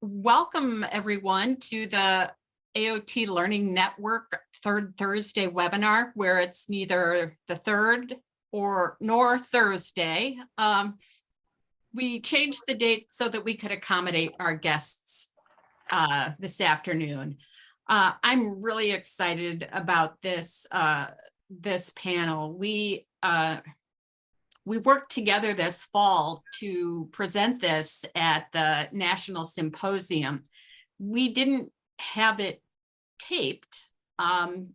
Welcome everyone to the AOT Learning Network Third Thursday webinar, where it's neither the third nor Thursday. We changed the date so that we could accommodate our guests this afternoon. I'm really excited about this panel. We worked together this fall to present this at the National Symposium. We didn't have it taped. And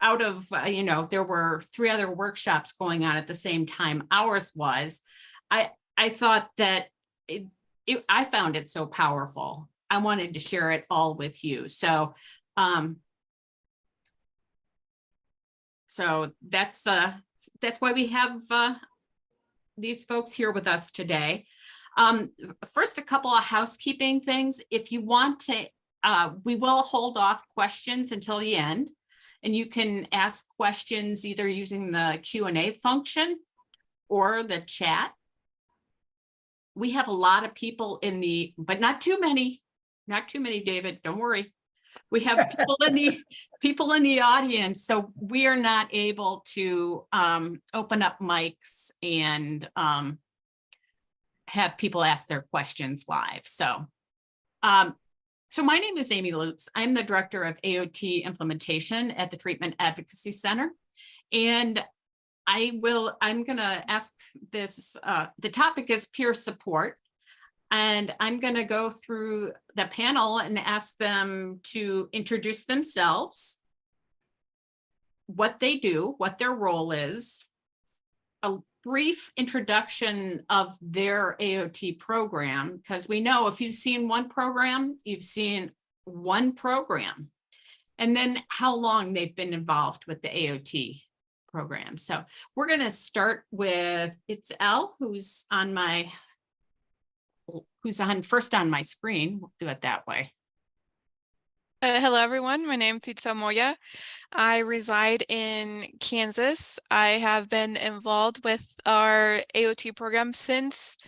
out of, there were 3 other workshops going on at the same time ours was, I thought that I found it so powerful. I wanted to share it all with you. So that's why we have these folks here with us today. First, a couple of housekeeping things. If you want to, we will hold off questions until the end, and you can ask questions either using the Q&A function or the chat. We have a lot of people but not too many, David, don't worry. We have people in the audience, so we are not able to open up mics and have people ask their questions live. So my name is Amy Lutz. I'm the director of AOT implementation at the Treatment Advocacy Center, and I'm going to ask this. The topic is peer support. And I'm going to go through the panel and ask them to introduce themselves, what they do, what their role is, a brief introduction of their AOT program, because we know if you've seen one program, you've seen one program, and then how long they've been involved with the AOT program. So we're going to start with Itzel, who's first on my screen. We'll do it that way. Hello, everyone. My name is Itzel Moya. I reside in Kansas. I have been involved with our AOT program since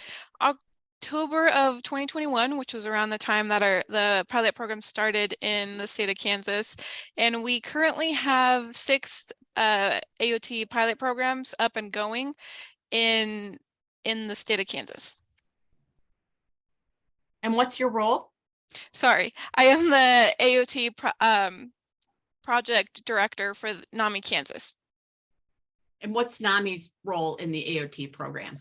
October of 2021, which was around the time that the pilot program started in the state of Kansas. And we currently have 6 AOT pilot programs up and going in the state of Kansas. And what's your role? Sorry, I am the AOT project director for NAMI Kansas. And what's NAMI's role in the AOT program?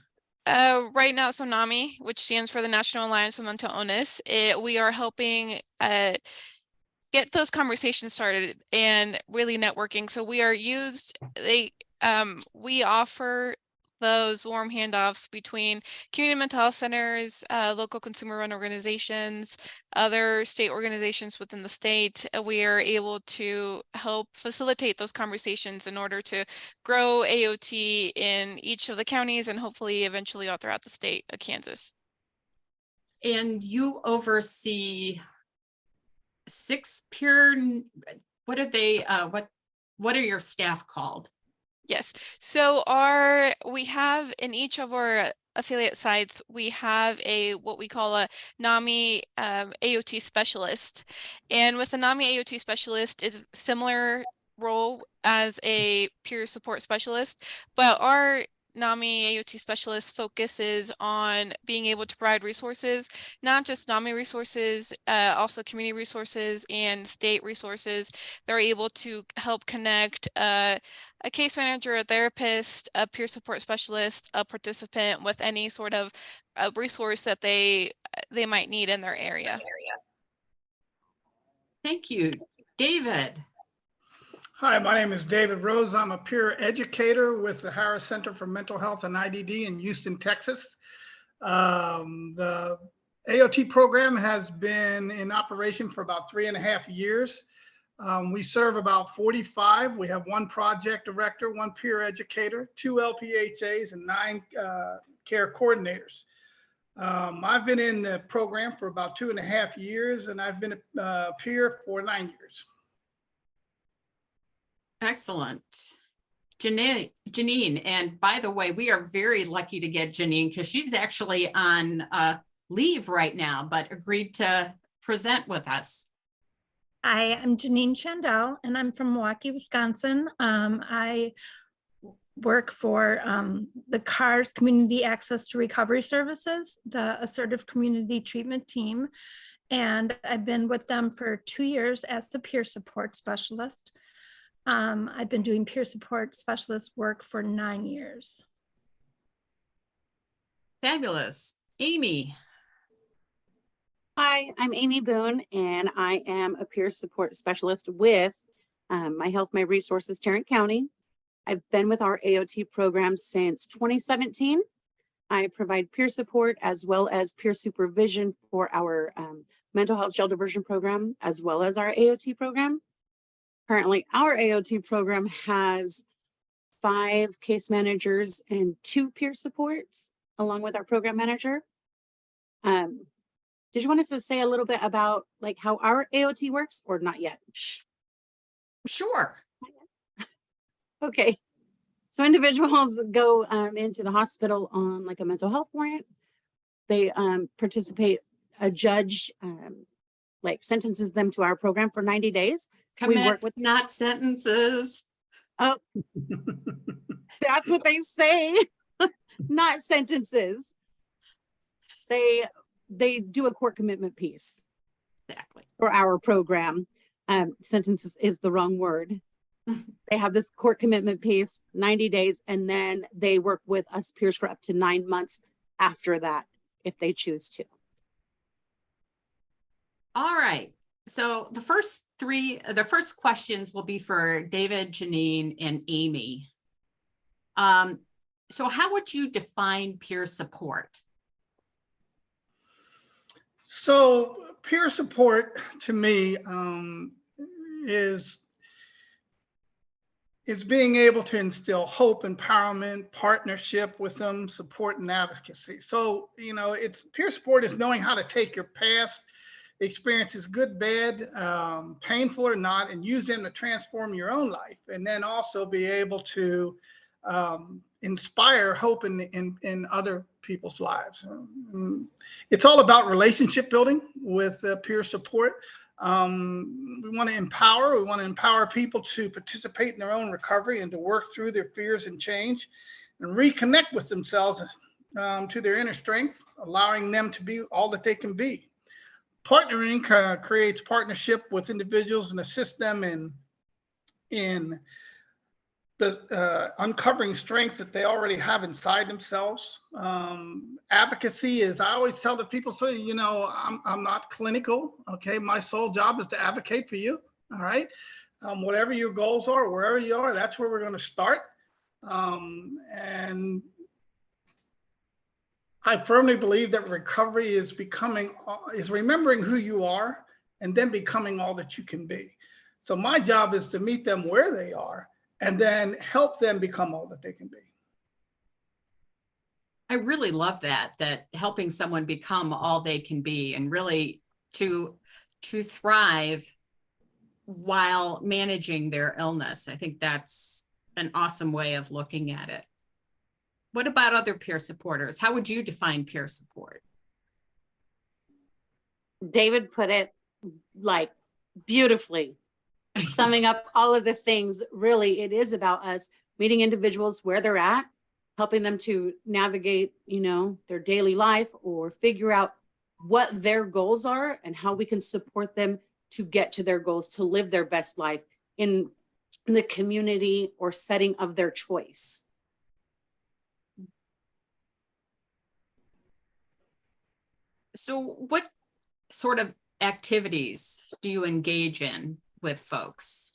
Right now, so NAMI, which stands for the National Alliance for Mental Illness, we are helping get those conversations started and really networking. So we offer those warm handoffs between community mental health centers, local consumer-run organizations, other state organizations within the state. We are able to help facilitate those conversations in order to grow AOT in each of the counties and hopefully eventually all throughout the state of Kansas. And you oversee 6 peer, what are they, what are your staff called? Yes, so we have in each of our affiliate sites, we have what we call a NAMI AOT specialist. And with the NAMI AOT specialist, it's similar role as a peer support specialist, but our NAMI AOT specialist focuses on being able to provide resources, not just NAMI resources, also community resources and state resources. They're able to help connect a case manager, a therapist, a peer support specialist, a participant with any sort of resource that they might need in their area. Thank you. David. Hi, my name is David Rose. I'm a peer educator with the Harris Center for Mental Health and IDD in Houston, Texas. The AOT program has been in operation for about 3.5 years. We serve about 45. We have 1 project director, 1 peer educator, 2 LPHAs, and 9 care coordinators. I've been in the program for about 2.5 years, and I've been a peer for 9 years. Excellent. Jeanine, and by the way, we are very lucky to get Jeanine because she's actually on leave right now, but agreed to present with us. Hi, I'm Jeanine Schandel, and I'm from Milwaukee, Wisconsin. I work for the CARS Community Access to Recovery Services, the Assertive Community Treatment Team. And I've been with them for 2 years as the peer support specialist. I've been doing peer support specialist work for 9 years. Fabulous. Amy. Hi, I'm Amy Boone, and I am a peer support specialist with My Health, My Resources, Tarrant County. I've been with our AOT program since 2017. I provide peer support as well as peer supervision for our mental health jail diversion program, as well as our AOT program. Currently, our AOT program has 5 case managers and 2 peer supports, along with our program manager. Did you want us to say a little bit about like how our AOT works or not yet? Sure. Okay. So individuals go into the hospital on like a mental health warrant. They participate, a judge like sentences them to our program for 90 days. We work Commits, with, not sentences. oh, that's what they say, not sentences. They do a court commitment piece Exactly. for our program. Sentences is the wrong word. They have this court commitment piece, 90 days, and then they work with us peers for up to 9 months after that, if they choose to. All right. So the first questions will be for David, Jeanine, and Amy. So how would you define peer support? So peer support to me is being able to instill hope, empowerment, partnership with them, support, and advocacy. So, it's peer support is knowing how to take your past experiences, good, bad, painful or not, and use them to transform your own life. And then also be able to inspire hope in other people's lives. It's all about relationship building with peer support. We want to empower people to participate in their own recovery and to work through their fears and change and reconnect with themselves to their inner strength, allowing them to be all that they can be. Partnering creates partnership with individuals and assists them in the uncovering strengths that they already have inside themselves. Advocacy is, I always tell the people, so I'm not clinical. Okay, my sole job is to advocate for you. All right, whatever your goals are, wherever you are, that's where we're going to start. And I firmly believe that recovery is remembering who you are and then becoming all that you can be. So my job is to meet them where they are and then help them become all that they can be. I really love that helping someone become all they can be and really to thrive while managing their illness. I think that's an awesome way of looking at it. What about other peer supporters? How would you define peer support? David put it like beautifully, summing up all of the things. Really, it is about us meeting individuals where they're at, helping them to navigate, their daily life or figure out what their goals are and how we can support them to get to their goals, to live their best life in the community or setting of their choice. So what sort of activities do you engage in with folks?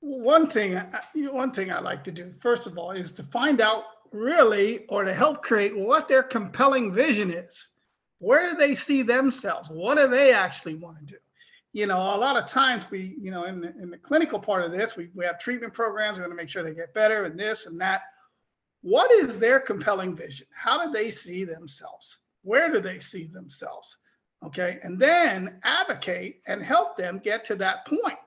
One thing I like to do, first of all, is to find out really, or to help create what their compelling vision is. Where do they see themselves? What do they actually want to do? A lot of times we, in the clinical part of this, we have treatment programs. We want to make sure they get better and this and that. What is their compelling vision? How do they see themselves? Where do they see themselves? Okay. And then advocate and help them get to that point.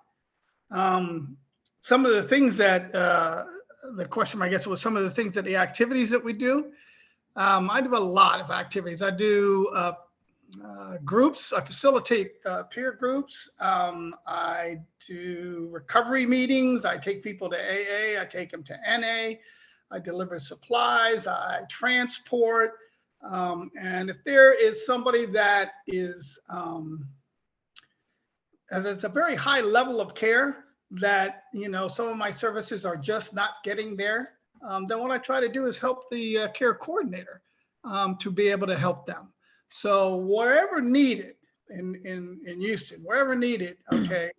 Some of the things that the question, I guess, was some of the things that the activities that we do. I do a lot of activities. I do groups. I facilitate peer groups. I do recovery meetings. I take people to AA. I take them to NA. I deliver supplies. I transport. And if there is somebody that is and it's a very high level of care that, you know, some of my services are just not getting there, then what I try to do is help the care coordinator to be able to help them. So wherever needed in Houston, wherever needed, okay,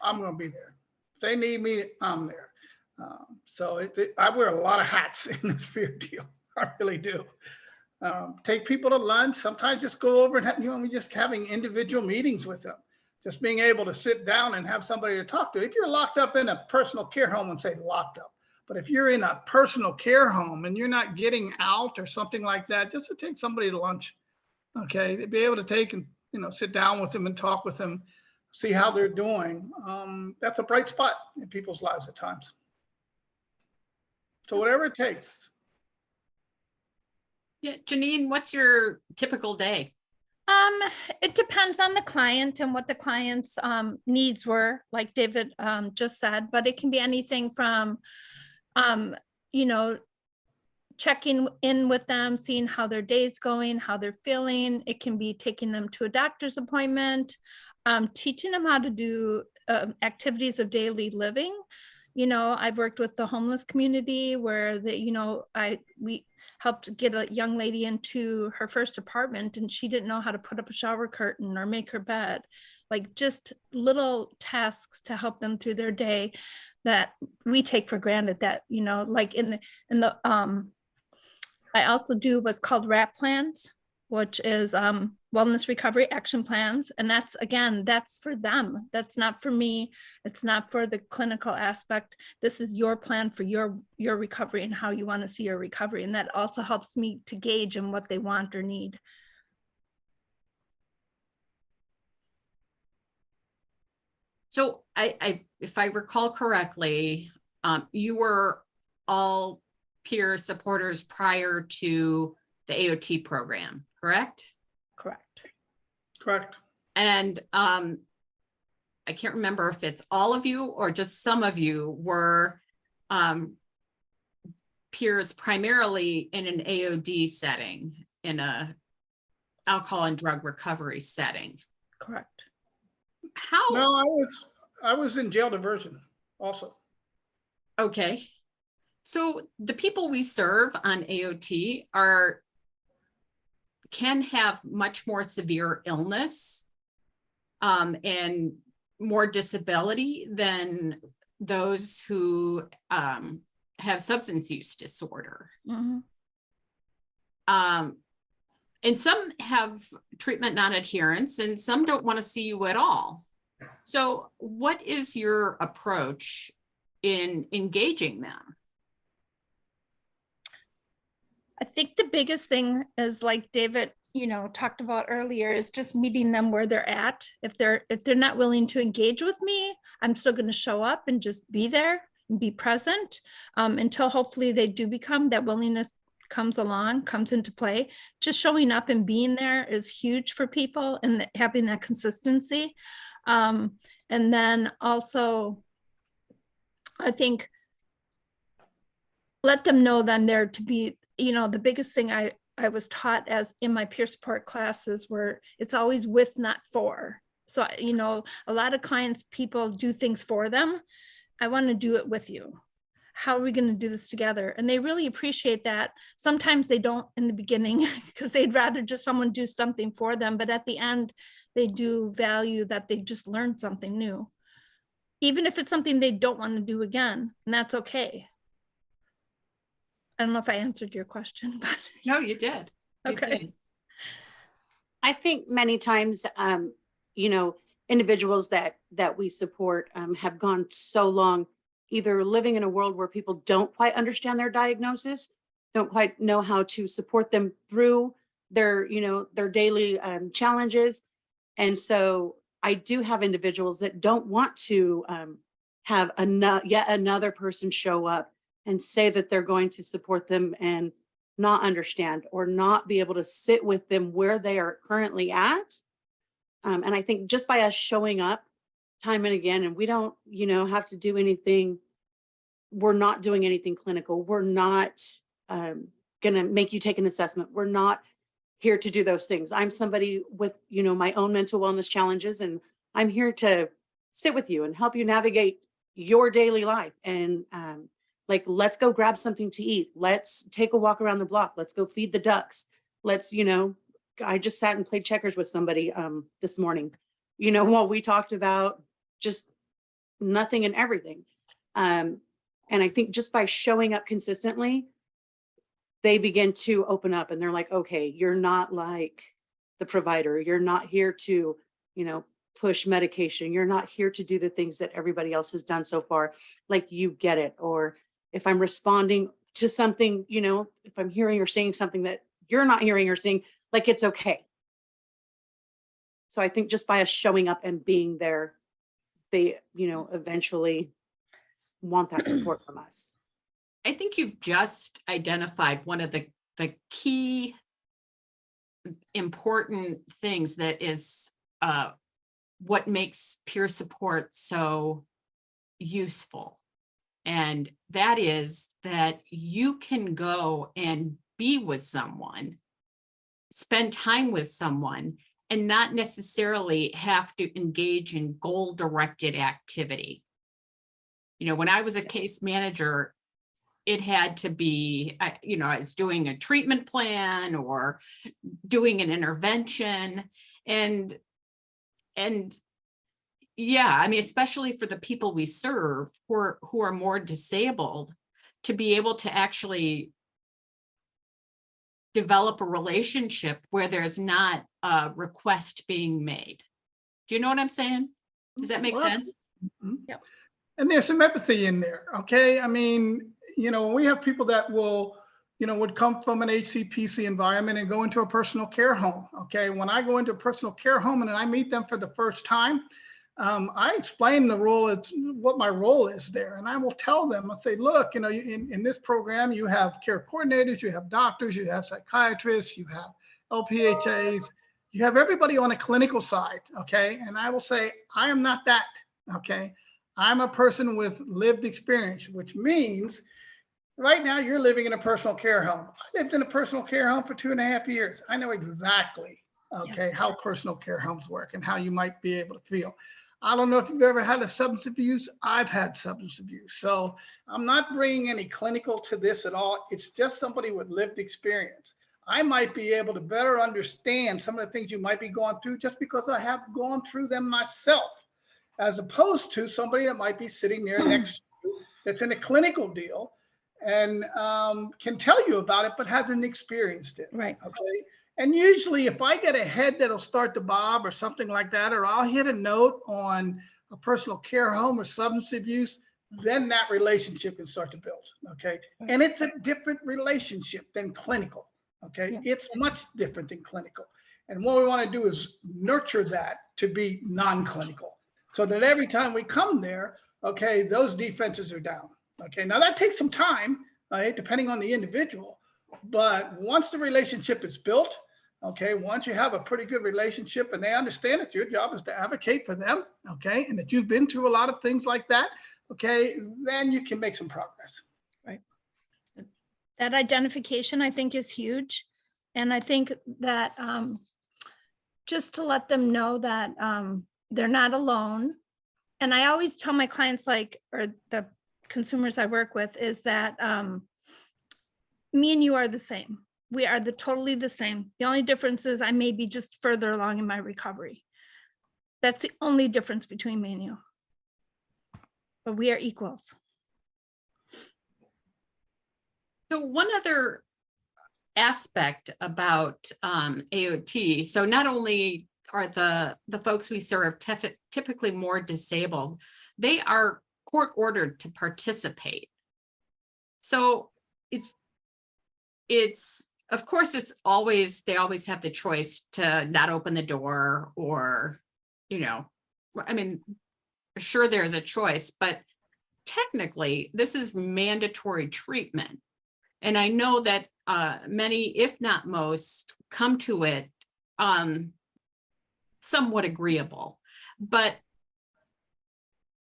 I'm going to be there. If they need me, I'm there. So I wear a lot of hats in this peer deal. I really do. Take people to lunch. Sometimes just go over and have, you know, just having individual meetings with them. Just being able to sit down and have somebody to talk to. If you're locked up in a personal care home, and say locked up, but if you're in a personal care home and you're not getting out or something like that, just to take somebody to lunch, okay, to be able to take and, you know, sit down with them and talk with them, see how they're doing. That's a bright spot in people's lives at times. So whatever it takes. Yeah, Jeanine, what's your typical day? It depends on the client and what the client's needs were, like David just said, but it can be anything from, you know, checking in with them, seeing how their day's going, how they're feeling. It can be taking them to a doctor's appointment, teaching them how to do activities of daily living. You know, I've worked with the homeless community where you know, we helped get a young lady into her first apartment and she didn't know how to put up a shower curtain or make her bed. Like just little tasks to help them through their day that we take for granted, that, you know, like in the I also do what's called RAP plans, which is wellness recovery action plans. And that's, again, that's for them. That's not for me. It's not for the clinical aspect. This is your plan for your recovery and how you want to see your recovery. And that also helps me to gauge in what they want or need. So if I recall correctly, you were all peer supporters prior to the AOT program, correct? Correct. Correct. And I can't remember if it's all of you or just some of you were peers primarily in an AOD setting, in a alcohol and drug recovery setting. Correct. How? No, I was in jail diversion also. Okay. So the people we serve on AOT can have much more severe illness and more disability than those who have substance use disorder. Mm-hmm. And some have treatment non-adherence and some don't want to see you at all. So what is your approach in engaging them? I think the biggest thing is, like David, you know, talked about earlier, is just meeting them where they're at. If they're not willing to engage with me, I'm still going to show up and just be there and be present until hopefully they do become, that willingness comes into play. Just showing up and being there is huge for people, and having that consistency. And then also, I think, let them know then they're to be, you know, the biggest thing I was taught as in my peer support classes were, it's always with, not for. So, you know, a lot of clients, people do things for them. I want to do it with you. How are we going to do this together? And they really appreciate that. Sometimes they don't in the beginning because they'd rather just someone do something for them. But at the end, they do value that they just learned something new, even if it's something they don't want to do again, and that's okay. I don't know if I answered your question, but No, you did. You okay. did. I think many times, you know, individuals that we support have gone so long either living in a world where people don't quite understand their diagnosis, don't quite know how to support them through their, you know, their daily challenges. And so I do have individuals that don't want to have yet another person show up and say that they're going to support them and not understand or not be able to sit with them where they are currently at. And I think just by us showing up time and again, and we don't, have to do anything. We're not doing anything clinical. We're not going to make you take an assessment. We're not here to do those things. I'm somebody with, my own mental wellness challenges, and I'm here to sit with you and help you navigate your daily life. And let's go grab something to eat. Let's take a walk around the block. Let's go feed the ducks. Let's, I just sat and played checkers with somebody this morning, while we talked about just nothing and everything. And I think just by showing up consistently, they begin to open up and they're like, okay, you're not like the provider. You're not here to, push medication. You're not here to do the things that everybody else has done so far. Like, you get it. Or if I'm responding to something, if I'm hearing or seeing something that you're not hearing or seeing, like, it's okay. So I think just by us showing up and being there, they, eventually want that support from us. I think you've just identified one of the key important things that is what makes peer support so useful. And that is that you can go and be with someone, spend time with someone, and not necessarily have to engage in goal-directed activity. When I was a case manager, it had to be, I was doing a treatment plan or doing an intervention. And yeah, especially for the people we serve who are more disabled, to be able to actually develop a relationship where there's not a request being made. Do you know what I'm saying? Does that make sense? Yeah. And there's some empathy in there. Okay. We have people that will, would come from an HCPC environment and go into a personal care home. Okay. When I go into a personal care home and I meet them for the first time, I explain the role, what my role is there. And I will tell them, I say, look, in this program, you have care coordinators, you have doctors, you have psychiatrists, you have LPHAs, you have everybody on a clinical side. Okay. And I will say, I am not that. Okay. I'm a person with lived experience, which means right now you're living in a personal care home. I lived in a personal care home for 2.5 years. I know exactly, how personal care homes work and how you might be able to feel. I don't know if you've ever had a substance abuse. I've had substance abuse. So I'm not bringing any clinical to this at all. It's just somebody with lived experience. I might be able to better understand some of the things you might be going through just because I have gone through them myself, as opposed to somebody that might be sitting there next to you that's in a clinical deal and can tell you about it, but hasn't experienced it. Right. Okay. And usually if I get a head that'll start to bob or something like that, or I'll hit a note on a personal care home or substance abuse, then that relationship can start to build. Okay. And it's a different relationship than clinical. Okay. Yeah. It's much different than clinical. And what we want to do is nurture that to be non-clinical, so that every time we come there, okay, those defenses are down. Okay. Now that takes some time, right, depending on the individual. But once the relationship is built, okay, once you have a pretty good relationship and they understand that your job is to advocate for them, okay, and that you've been through a lot of things like that, okay, then you can make some progress. Right. That identification, I think, is huge. And I think that just to let them know that they're not alone. And I always tell my clients, or the consumers I work with, is that me and you are the same. We are totally the same. The only difference is I may be just further along in my recovery. That's the only difference between me and you. But we are equals. So one other aspect about AOT, so not only are the folks we serve typically more disabled, they are court ordered to participate. So it's of course they always have the choice to not open the door, or sure, there's a choice, but technically this is mandatory treatment. And I know that many, if not most, come to it somewhat agreeable. But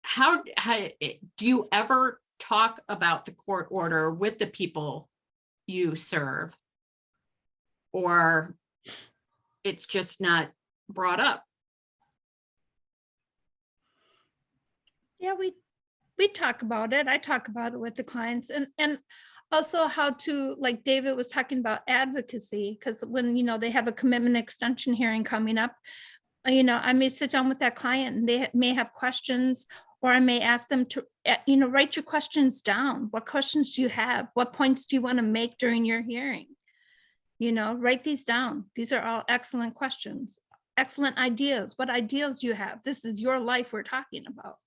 how do you ever talk about the court order with the people you serve? Or it's just not brought up? Yeah, we talk about it. I talk about it with the clients, and also how to, like David was talking about, advocacy, because when, you know, they have a commitment extension hearing coming up, you know, I may sit down with that client and they may have questions, or I may ask them to, you know, write your questions down. What questions do you have? What points do you want to make during your hearing? You know, write these down. These are all excellent questions, excellent ideas. What ideas do you have? This is your life we're talking about.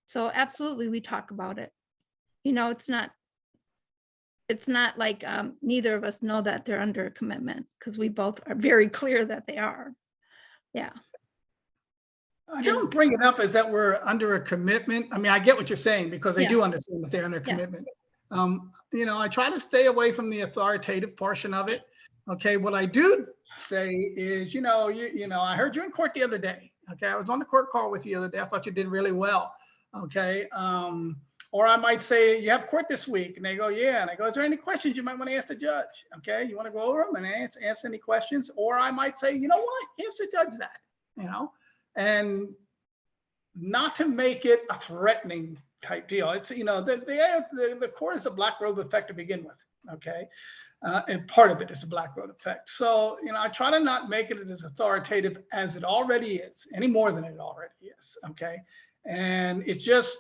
So absolutely, we talk about it. You know, it's not like neither of us know that they're under a commitment, because we both are very clear that they are. Yeah. I don't bring it up as that we're under a commitment. I mean, I get what you're saying, because they do understand that they're under a commitment. You know, I try to stay away from the authoritative portion of it. Okay, what I do say is, you know, I heard you in court the other day. Okay, I was on the court call with you the other day. I thought you did really well. Okay, or I might say, you have court this week, and they go, yeah, and I go, is there any questions you might want to ask the judge? Okay, you want to go over them and ask any questions? Or I might say, you know what, ask the judge that, you know, and not to make it a threatening type deal. It's, you know, the court is a black robe effect to begin with. Okay, and part of it is a black robe effect. So, you know, I try to not make it as authoritative as it already is, any more than it already is. Okay. And it's just,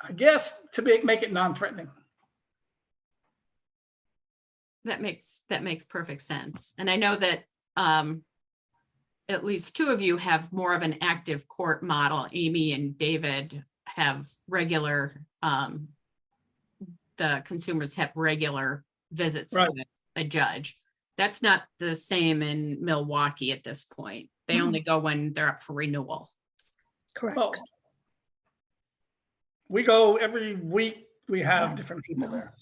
I guess, to make it non-threatening. That makes perfect sense. And I know that at least two of you have more of an active court model. Amy and David have regular, the consumers have regular visits with a judge. That's not the same in Milwaukee at this point. They only go when they're up for renewal. Correct. Well, we go every week. We have different people there.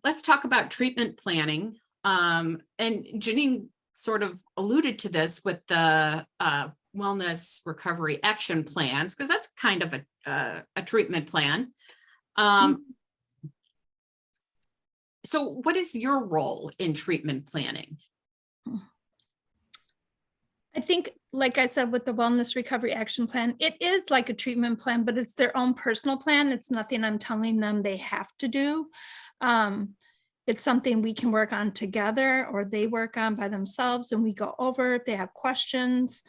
Let's talk about treatment planning. And Jeanine sort of alluded to this with the wellness recovery action plans, because that's kind of a treatment plan. So what is your role in treatment planning? I think, like I said, with the Wellness Recovery Action Plan, it is like a treatment plan, but it's their own personal plan. It's nothing I'm telling them they have to do. It's something we can work on together, or they work on by themselves, and we go over if they have questions.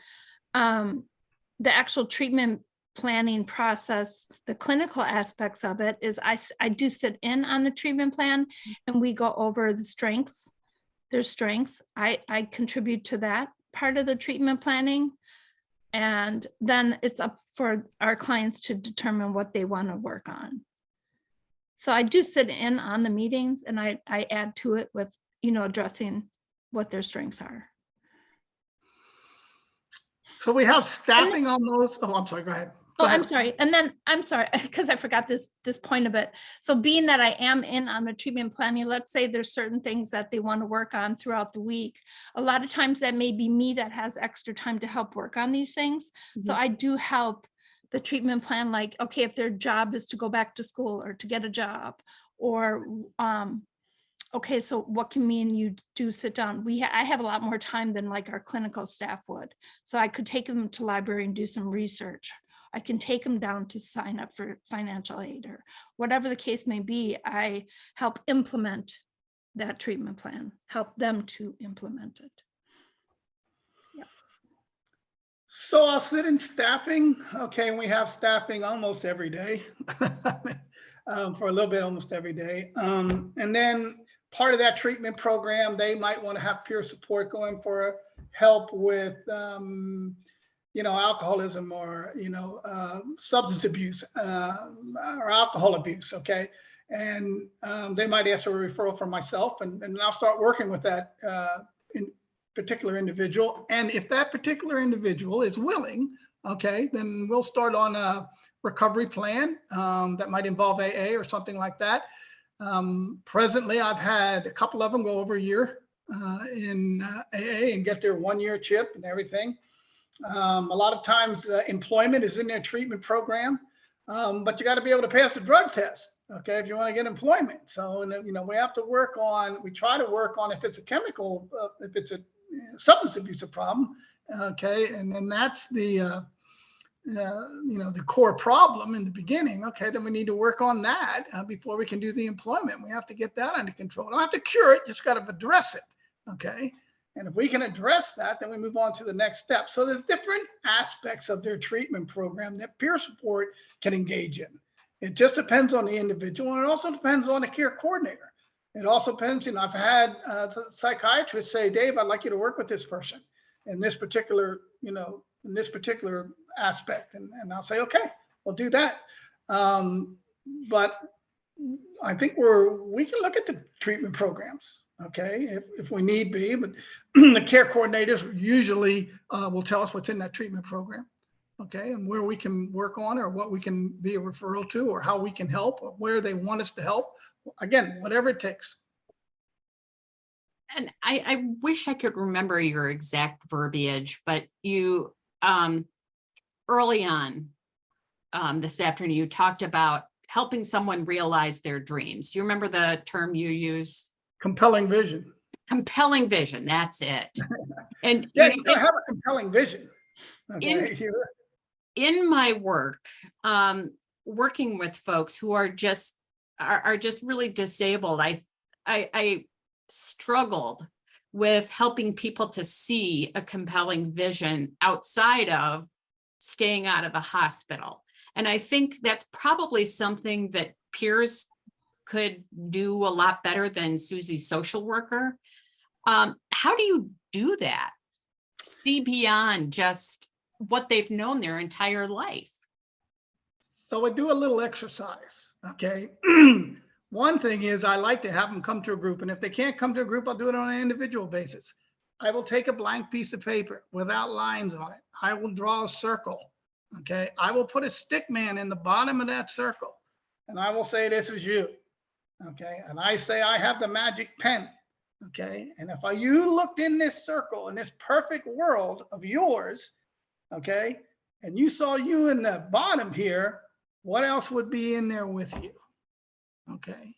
The actual treatment planning process, the clinical aspects of it is I do sit in on the treatment plan, and we go over the strengths, their strengths. I contribute to that part of the treatment planning, and then it's up for our clients to determine what they want to work on. So I do sit in on the meetings, and I add to it with, you know, addressing what their strengths are. So we have staffing on those. Oh, I'm sorry, go ahead. I'm sorry. And then I'm sorry, because I forgot this point of it. So being that I am in on the treatment planning, let's say there's certain things that they want to work on throughout the week. A lot of times that may be me that has extra time to help work on these things. So I do help the treatment plan, like, okay, if their job is to go back to school or to get a job, or okay, so what can me and you do sit down? I have a lot more time than like our clinical staff would. So I could take them to library and do some research. I can take them down to sign up for financial aid, or whatever the case may be. I help implement that treatment plan, help them to implement it. Yep. So I'll sit in staffing. Okay, and we have staffing almost every day, for a little bit, almost every day. And then part of that treatment program, they might want to have peer support going for help with you know, alcoholism, or, you know, substance abuse, or alcohol abuse. Okay. And they might ask for a referral from myself, and I'll start working with that particular individual. And if that particular individual is willing, okay, then we'll start on a recovery plan that might involve AA or something like that. Presently, I've had a couple of them go over a year in AA and get their 1-year chip and everything. A lot of times employment is in their treatment program, but you got to be able to pass the drug test, okay, if you want to get employment. So, you know, we have to work on, we try to work on if it's a chemical, if it's a substance abuse problem, okay, and then that's the, you know, the core problem in the beginning. Okay, then we need to work on that before we can do the employment. We have to get that under control. Don't have to cure it, just got to address it, okay? And if we can address that, then we move on to the next step. So there's different aspects of their treatment program that peer support can engage in. It just depends on the individual, and it also depends on the care coordinator. It also depends, you know, I've had psychiatrists say, Dave, I'd like you to work with this person in this particular, you know, in this particular aspect. And I'll say, okay, we'll do that. But I think we can look at the treatment programs, okay, if we need be, but the care coordinators usually will tell us what's in that treatment program, okay, and where we can work on, or what we can be a referral to, or how we can help, or where they want us to help. Again, whatever it takes. And I wish I could remember your exact verbiage, but you, early on this afternoon, you talked about helping someone realize their dreams. Do you remember the term you used? Compelling vision. Compelling vision, that's it. And Yeah, you you know, gotta have a compelling vision. Okay. in my work, working with folks who are just really disabled, I struggled with helping people to see a compelling vision outside of staying out of the hospital. And I think that's probably something that peers could do a lot better than Susie's social worker. How do you do that? See beyond just what they've known their entire life. So I do a little exercise, okay? One thing is I like to have them come to a group, and if they can't come to a group, I'll do it on an individual basis. I will take a blank piece of paper without lines on it. I will draw a circle, okay? I will put a stick man in the bottom of that circle, and I will say, this is you, okay? And I say, I have the magic pen, okay? And if you looked in this circle, in this perfect world of yours, okay, and you saw you in the bottom here, what else would be in there with you? Okay.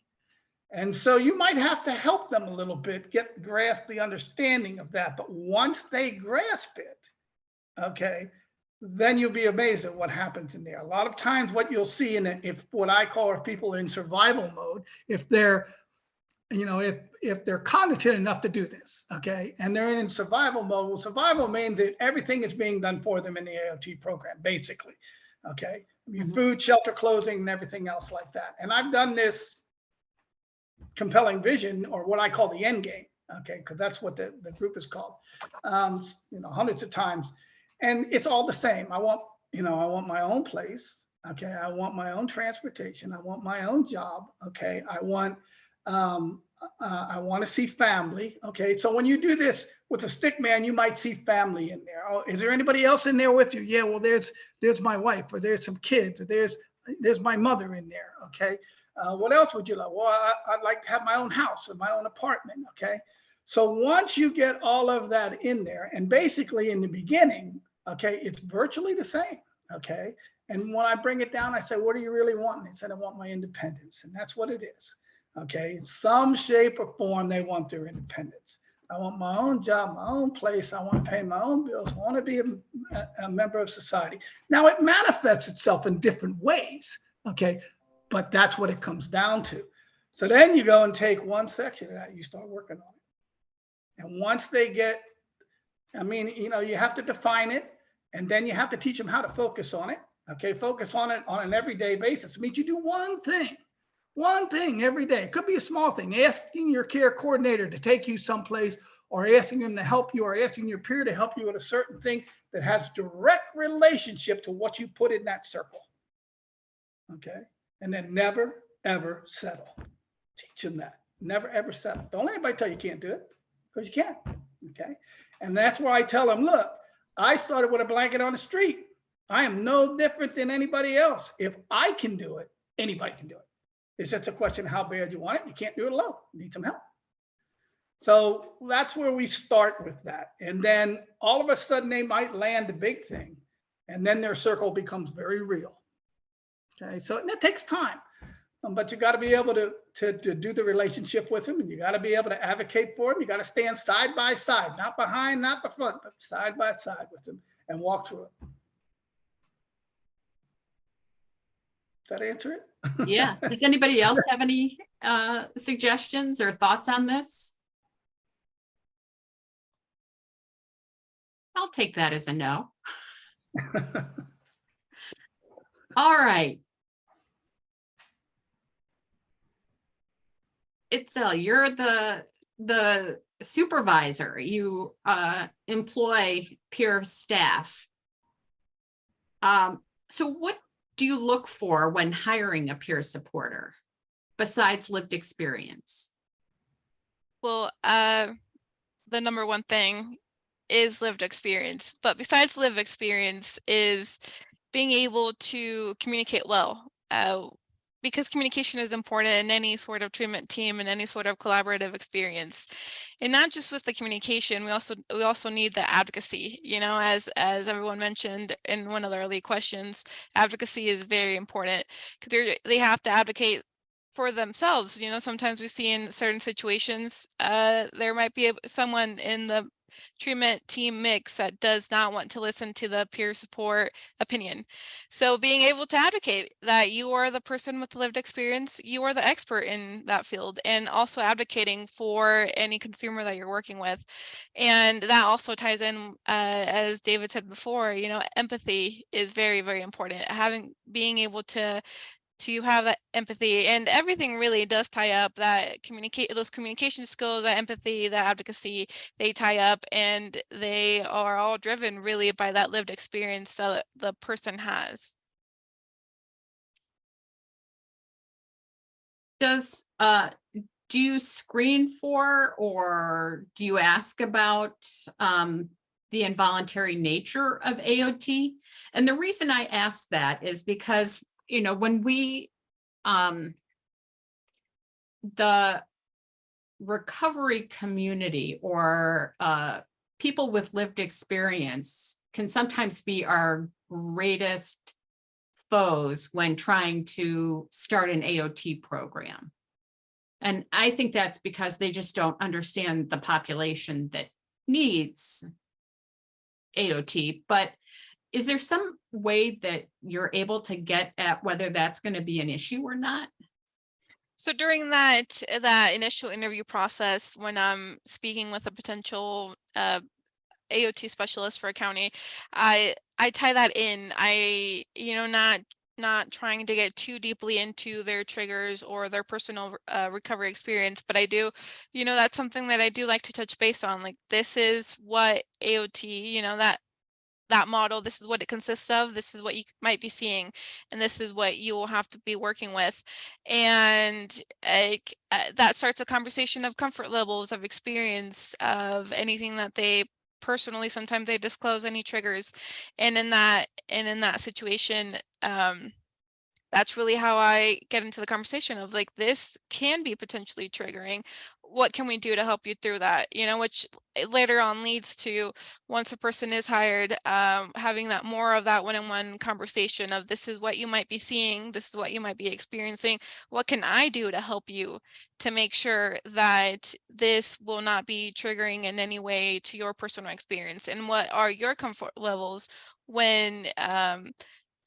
And so you might have to help them a little bit, grasp the understanding of that. But once they grasp it, okay, then you'll be amazed at what happens in there. A lot of times what you'll see if what I call people in survival mode, if they're, you know, if they're competent enough to do this, okay, and they're in survival mode, well, survival means that everything is being done for them in the AOT program, basically, okay? Food, shelter, clothing, and everything else like that. And I've done this compelling vision, or what I call the end game, okay, because that's what the group is called, you know, hundreds of times. And it's all the same. I want my own place, okay? I want my own transportation. I want my own job, okay? I want to see family, okay? So when you do this with a stick man, you might see family in there. Oh, is there anybody else in there with you? Yeah, well, there's my wife, or there's some kids, or there's my mother in there, okay? What else would you like? Well, I'd like to have my own house or my own apartment, okay? So once you get all of that in there, and basically in the beginning, okay, it's virtually the same, okay? And when I bring it down, I say, what do you really want? And they said, I want my independence. And that's what it is, okay? In some shape or form, they want their independence. I want my own job, my own place. I want to pay my own bills. I want to be a member of society. Now, it manifests itself in different ways, okay? But that's what it comes down to. So then you go and take one section of that, you start working on it. And once they get, I mean, you know, you have to define it, and then you have to teach them how to focus on it, okay? Focus on it on an everyday basis. It means you do one thing every day. It could be a small thing, asking your care coordinator to take you someplace, or asking them to help you, or asking your peer to help you with a certain thing that has direct relationship to what you put in that circle, okay? And then never, ever settle. Teach them that. Never, ever settle. Don't let anybody tell you can't do it, because you can, okay? And that's why I tell them, look, I started with a blanket on the street. I am no different than anybody else. If I can do it, anybody can do it. It's just a question of how bad you want it. You can't do it alone. You need some help. So that's where we start with that. And then all of a sudden they might land a big thing, and then their circle becomes very real. Okay, so and it takes time, but you got to be able to do the relationship with them, and you got to be able to advocate for them. You got to stand side by side, not behind, not the front, but side by side with them and walk through it. Does that answer it? Yeah. Does anybody else have any suggestions or thoughts on this? I'll take that as a no. All right. Itzel, you're the supervisor. You employ peer staff. So what do you look for when hiring a peer supporter besides lived experience? Well, the number one thing is lived experience, but besides lived experience is being able to communicate well, because communication is important in any sort of treatment team and any sort of collaborative experience. And not just with the communication, we also need the advocacy. You know, as everyone mentioned in one of the early questions, advocacy is very important because they have to advocate for themselves. You know, sometimes we see in certain situations, there might be someone in the treatment team mix that does not want to listen to the peer support opinion. So being able to advocate that you are the person with the lived experience, you are the expert in that field, and also advocating for any consumer that you're working with. And that also ties in, as David said before, you know, empathy is very, very important. Being able to have that empathy, and everything really does tie up. That those communication skills, that empathy, that advocacy, they tie up, and they are all driven really by that lived experience that the person has. Do you screen for, or do you ask about the involuntary nature of AOT? And the reason I ask that is because, you know, when we, the recovery community or people with lived experience can sometimes be our greatest foes when trying to start an AOT program. And I think that's because they just don't understand the population that needs AOT. But is there some way that you're able to get at whether that's going to be an issue or not? So during that initial interview process, when I'm speaking with a potential AOT specialist for a county, I tie that in. You know, not trying to get too deeply into their triggers or their personal recovery experience, but I do, you know, that's something that I do like to touch base on. Like, this is what AOT, you know, that model, this is what it consists of, this is what you might be seeing, and this is what you will have to be working with. And that starts a conversation of comfort levels, of experience, of anything that they personally, sometimes they disclose any triggers. And in that situation, that's really how I get into the conversation of, like, this can be potentially triggering. What can we do to help you through that? You know, which later on leads to, once a person is hired, having that more of that one-on-one conversation of, this is what you might be seeing, this is what you might be experiencing. What can I do to help you to make sure that this will not be triggering in any way to your personal experience? And what are your comfort levels when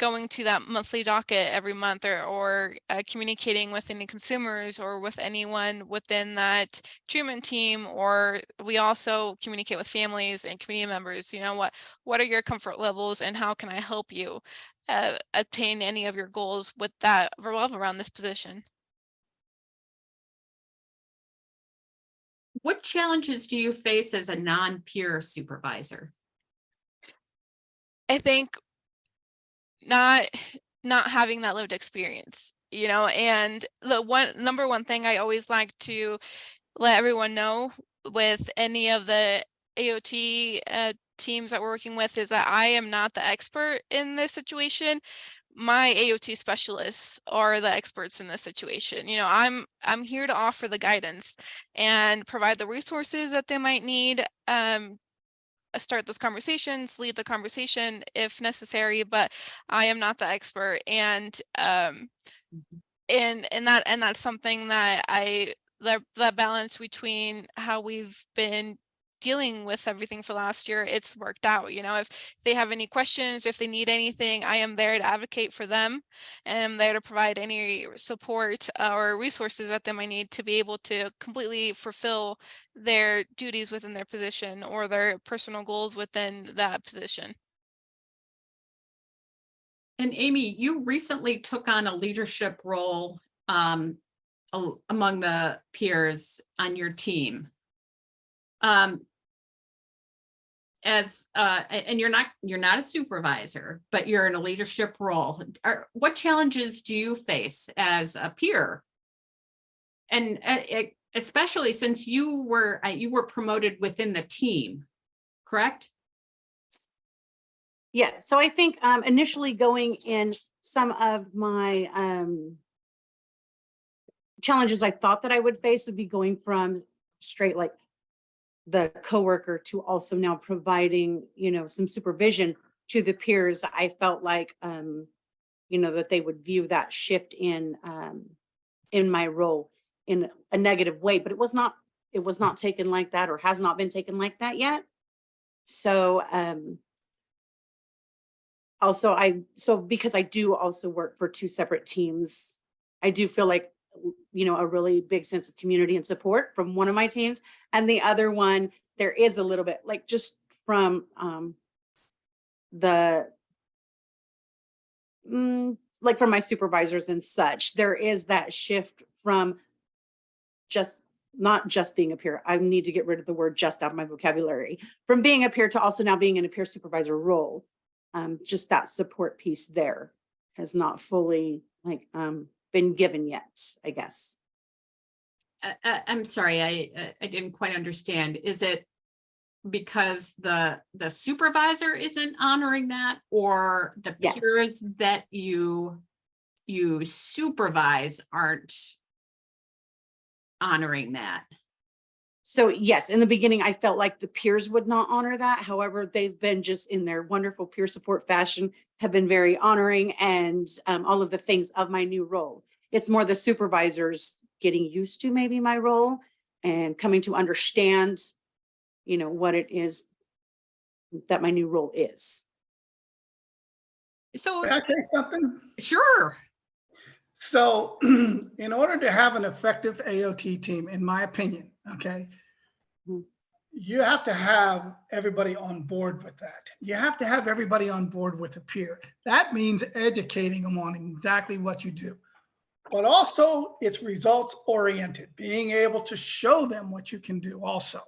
going to that monthly docket every month, or communicating with any consumers or with anyone within that treatment team? Or we also communicate with families and community members. You know, what are your comfort levels, and how can I help you attain any of your goals with that revolve around this position? What challenges do you face as a non-peer supervisor? I think not having that lived experience, you know. And the number one thing I always like to let everyone know with any of the AOT teams that we're working with is that I am not the expert in this situation. My AOT specialists are the experts in this situation. You know, I'm here to offer the guidance and provide the resources that they might need, start those conversations, lead the conversation if necessary, but I am not the expert. And that's something that that balance between how we've been dealing with everything for last year, it's worked out. You know, if they have any questions, if they need anything, I am there to advocate for them, and I'm there to provide any support or resources that they might need to be able to completely fulfill their duties within their position or their personal goals within that position. And Amy, you recently took on a leadership role among the peers on your team. And you're not a supervisor, but you're in a leadership role. What challenges do you face as a peer? And especially since you were promoted within the team, correct? Yeah, so I think initially going in, some of my challenges I thought that I would face would be going from straight like the coworker to also now providing, you know, some supervision to the peers. I felt like, you know, that they would view that shift in my role in a negative way, but it was not taken like that, or has not been taken like that yet. So, so because I do also work for two separate teams, I do feel like, you know, a really big sense of community and support from one of my teams, and the other one, there is a little bit like just from like from my supervisors and such, there is that shift from not just being a peer. I need to get rid of the word just out of my vocabulary, from being a peer to also now being in a peer supervisor role. Just that support piece there has not fully like been given yet, I guess. I'm sorry, I didn't quite understand. Is it because the supervisor isn't honoring that, or the Yes. peers that you supervise aren't honoring that? So yes, in the beginning, I felt like the peers would not honor that. However, they've been just in their wonderful peer support fashion, have been very honoring, and all of the things of my new role. It's more the supervisors getting used to maybe my role and coming to understand, you know, what it is that my new role is. So, Can I say something? sure. So in order to have an effective AOT team, in my opinion, okay, you have to have everybody on board with that. You have to have everybody on board with a peer. That means educating them on exactly what you do. But also it's results oriented, being able to show them what you can do also.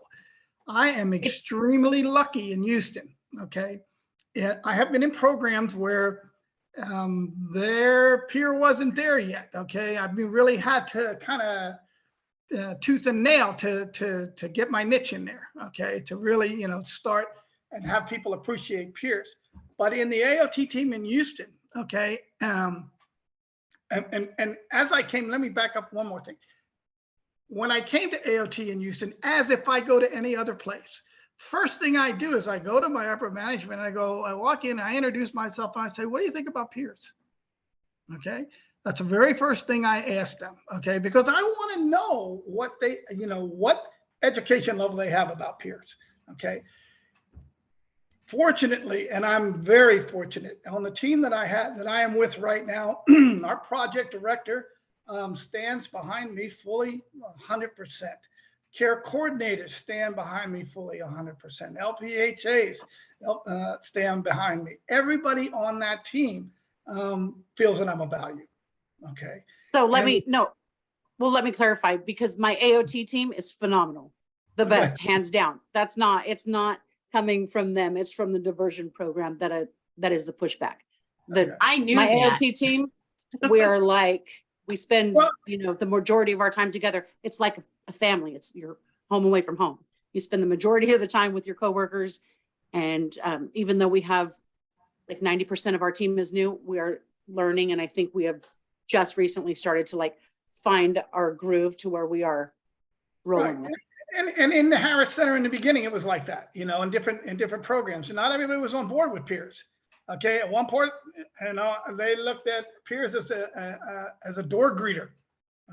I am extremely lucky in Houston, okay? I have been in programs where their peer wasn't there yet, okay? I've really had to kind of tooth and nail to get my niche in there, okay? To really, you know, start and have people appreciate peers. But in the AOT team in Houston, okay, and as I came, let me back up one more thing. When I came to AOT in Houston, as if I go to any other place, first thing I do is I go to my upper management and I walk in, I introduce myself and I say, what do you think about peers? Okay. That's the very first thing I ask them. Okay. Because I want to know what they, you know, what education level they have about peers. Okay. Fortunately, and I'm very fortunate on the team that I am with right now, our project director stands behind me fully 100%. Care coordinators stand behind me fully 100%. LPHAs stand behind me. Everybody on that team feels that I'm a value. Okay. So let me clarify, because my AOT team is phenomenal. The best, hands down. It's not coming from them. It's from the diversion program that is the pushback. I knew my that. AOT team, we're like, we spend, you know, the majority of our time together. It's like a family. It's your home away from home. You spend the majority of the time with your coworkers, And even though we have like 90% of our team is new, we are learning. And I think we have just recently started to like find our groove to where we are rolling. Right. And in the Harris Center in the beginning, it was like that, you know, in different programs. And not everybody was on board with peers. Okay, at one point, you know, they looked at peers as a door greeter.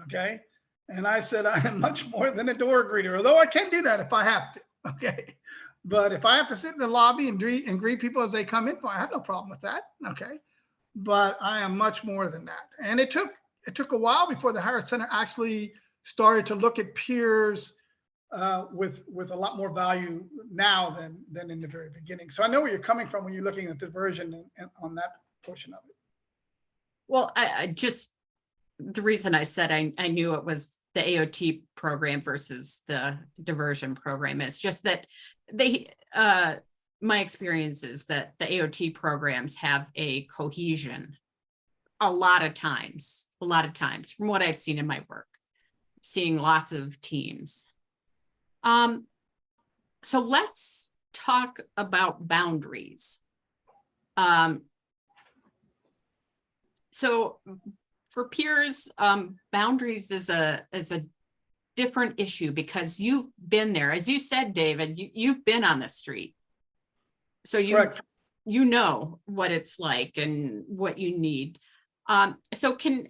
Okay, and I said I am much more than a door greeter, although I can do that if I have to. Okay, but if I have to sit in the lobby and greet people as they come in, I have no problem with that. Okay, but I am much more than that. And it took a while before the Harris Center actually started to look at peers with a lot more value now than in the very beginning. So I know where you're coming from when you're looking at diversion and on that portion of it. Well, I just, the reason I said I knew it was the AOT program versus the diversion program is just that my experience is that the AOT programs have a cohesion a lot of times from what I've seen in my work, seeing lots of teams. So let's talk about boundaries. So for peers, boundaries is a different issue because you've been there. As you said, David, you've been on the street. So you know what it's like and what you need. So can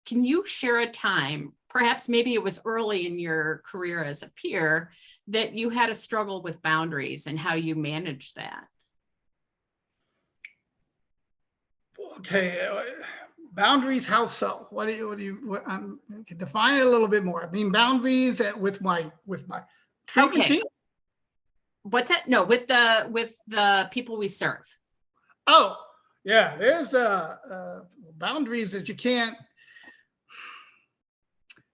you share a time, perhaps maybe it was early in your career as a peer, that you had a struggle with boundaries and how you managed that? Okay, boundaries, how so? Define it a little bit more. I mean, boundaries with my treatment team? What's that? No, with the people we serve. Oh, yeah, there's boundaries that you can't.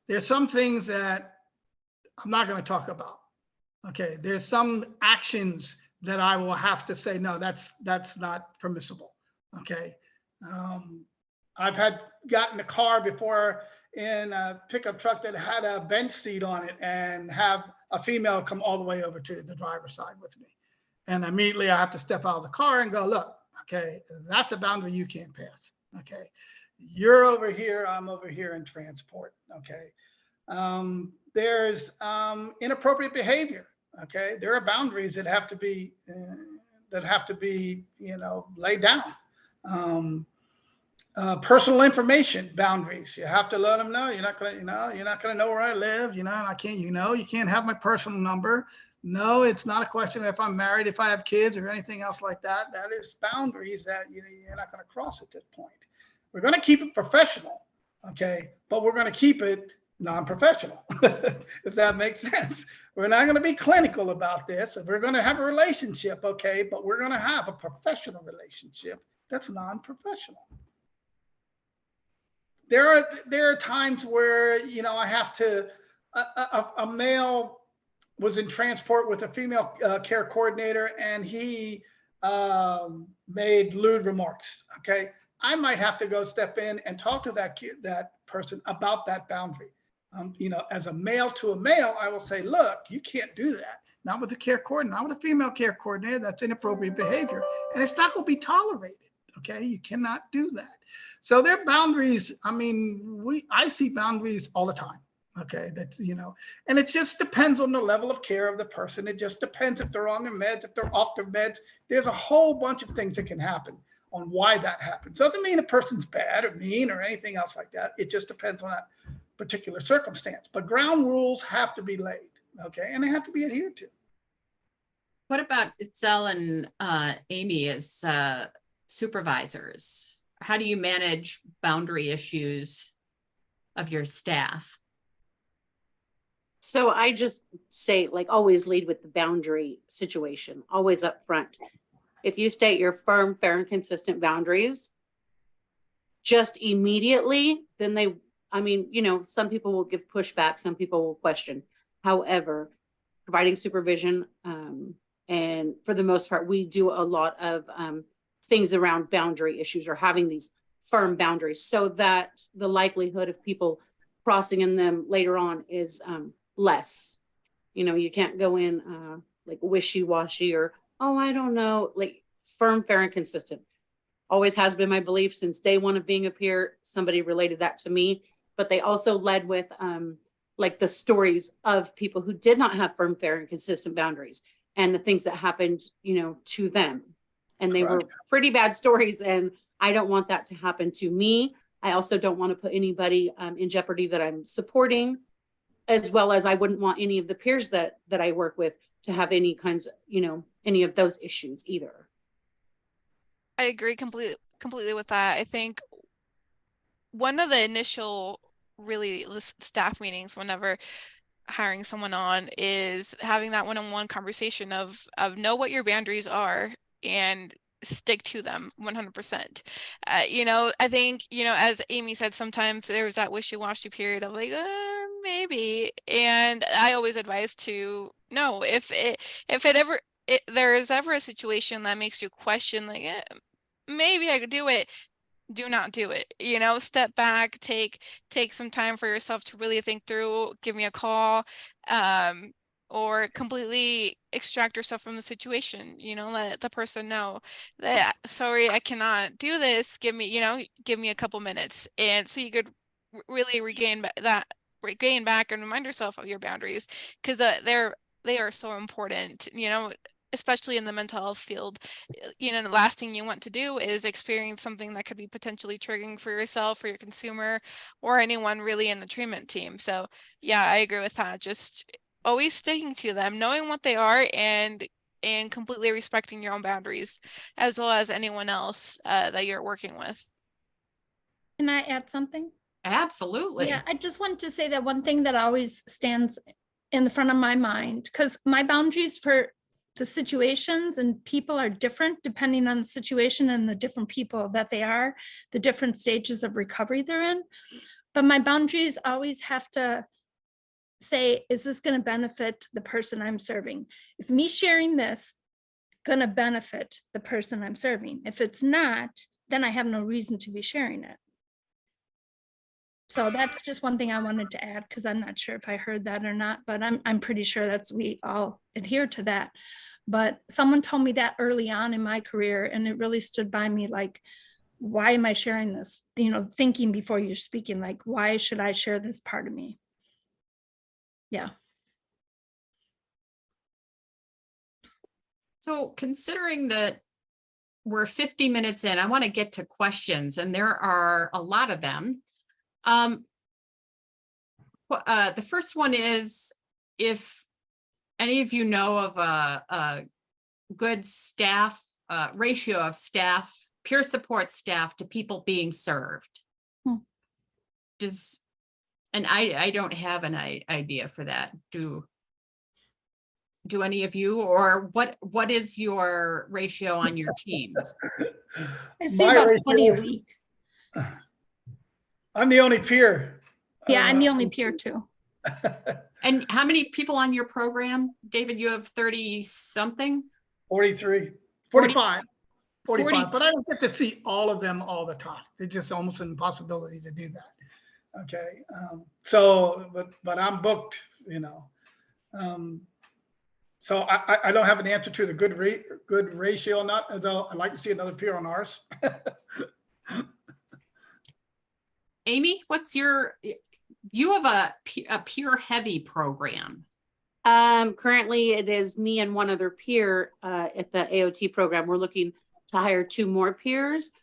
There's some things that I'm not going to talk about. Okay, there's some actions that I will have to say, no, that's not permissible. Okay, I've gotten a car before in a pickup truck that had a bench seat on it and have a female come all the way over to the driver's side with me. And immediately I have to step out of the car and go, look, okay, that's a boundary you can't pass. Okay, you're over here, I'm over here in transport. Okay, there's inappropriate behavior. Okay, there are boundaries that have to be you know, laid down. Personal information boundaries. You have to let them know you're not gonna know where I live. You know, and I can't. You know, you can't have my personal number. No, it's not a question of if I'm married, if I have kids, or anything else like that. That is boundaries that you're not going to cross at this point. We're going to keep it professional, okay, but we're going to keep it non-professional, if that makes sense. We're not going to be clinical about this. If we're going to have a relationship, okay, but we're going to have a professional relationship that's non-professional. There are times where, you know, I have to, a male was in transport with a female care coordinator, and he made lewd remarks. Okay, I might have to go step in and talk to that person about that boundary. You know, as a male to a male, I will say, look, you can't do that. Not with a care coordinator, not with a female care coordinator. That's inappropriate behavior, and it's not going to be tolerated. Okay, you cannot do that. So there are boundaries. I mean, I see boundaries all the time. Okay, that's, you know, and it just depends on the level of care of the person. It just depends if they're on their meds, if they're off their meds. There's a whole bunch of things that can happen on why that happens. Doesn't mean a person's bad or mean or anything else like that. It just depends on that particular circumstance. But ground rules have to be laid, okay, and they have to be adhered to. What about Itzel and Amy as supervisors? How do you manage boundary issues of your staff? So I just say, like, always lead with the boundary situation, always up front. If you state your firm, fair, and consistent boundaries, just immediately, then I mean, you know, some people will give pushback, some people will question. However, providing supervision, and for the most part, we do a lot of things around boundary issues or having these firm boundaries so that the likelihood of people crossing in them later on is less. You know, you can't go in like wishy-washy or, oh, I don't know, like firm, fair, and consistent. Always has been my belief since day one of being a peer. Somebody related that to me, but they also led with like the stories of people who did not have firm, fair, and consistent boundaries and the things that happened, you know, to them. And they were pretty bad stories. And I don't want that to happen to me. I also don't want to put anybody in jeopardy that I'm supporting, as well as I wouldn't want any of the peers that I work with to have any kinds of, you know, any of those issues either. I agree completely with that. I think one of the initial really staff meetings whenever hiring someone on is having that one-on-one conversation of know what your boundaries are and stick to them 100%. You know, I think, you know, as Amy said, sometimes there's that wishy-washy period of like, maybe. And I always advise to no, if there is ever a situation that makes you question like, maybe I could do it, do not do it. You know, step back, take some time for yourself to really think through, give me a call, or completely extract yourself from the situation. You know, let the person know that, sorry, I cannot do this. Give me a couple minutes. And so you could really regain back and remind yourself of your boundaries, because they are so important, you know, especially in the mental health field. You know, the last thing you want to do is experience something that could be potentially triggering for yourself or your consumer or anyone really in the treatment team. So yeah, I agree with that. Just always sticking to them, knowing what they are, and completely respecting your own boundaries as well as anyone else that you're working with. Can I add something? Absolutely. Yeah, I just want to say that one thing that always stands in the front of my mind, because my boundaries for the situations and people are different depending on the situation and the different people that they are, the different stages of recovery they're in. But my boundaries always have to say, is this going to benefit the person I'm serving? If me sharing this going to benefit the person I'm serving? If it's not, then I have no reason to be sharing it. So that's just one thing I wanted to add, because I'm not sure if I heard that or not, but I'm pretty sure we all adhere to that. But someone told me that early on in my career, and it really stood by me, like, why am I sharing this? You know, thinking before you're speaking, like, why should I share this part of me? Yeah. So considering that we're 50 minutes in, I want to get to questions, and there are a lot of them. The first one is, if any of you know of a good staff ratio of staff, peer support staff to people being served. And I don't have an idea for that. Do any of you, or what is your ratio on your teams? I see about 20 a week. I'm the only peer. Yeah, I'm the only peer too. And how many people on your program, David? You have 30 something? 43, 45, 45, but I don't get to see all of them all the time. It's just almost an impossibility to do that. Okay. So, but I'm booked, you know. So I don't have an answer to the good ratio or not, although I'd like to see another peer on ours. Amy, you have a peer heavy program. Currently it is me and one other peer at the AOT program. We're looking to hire 2 more peers.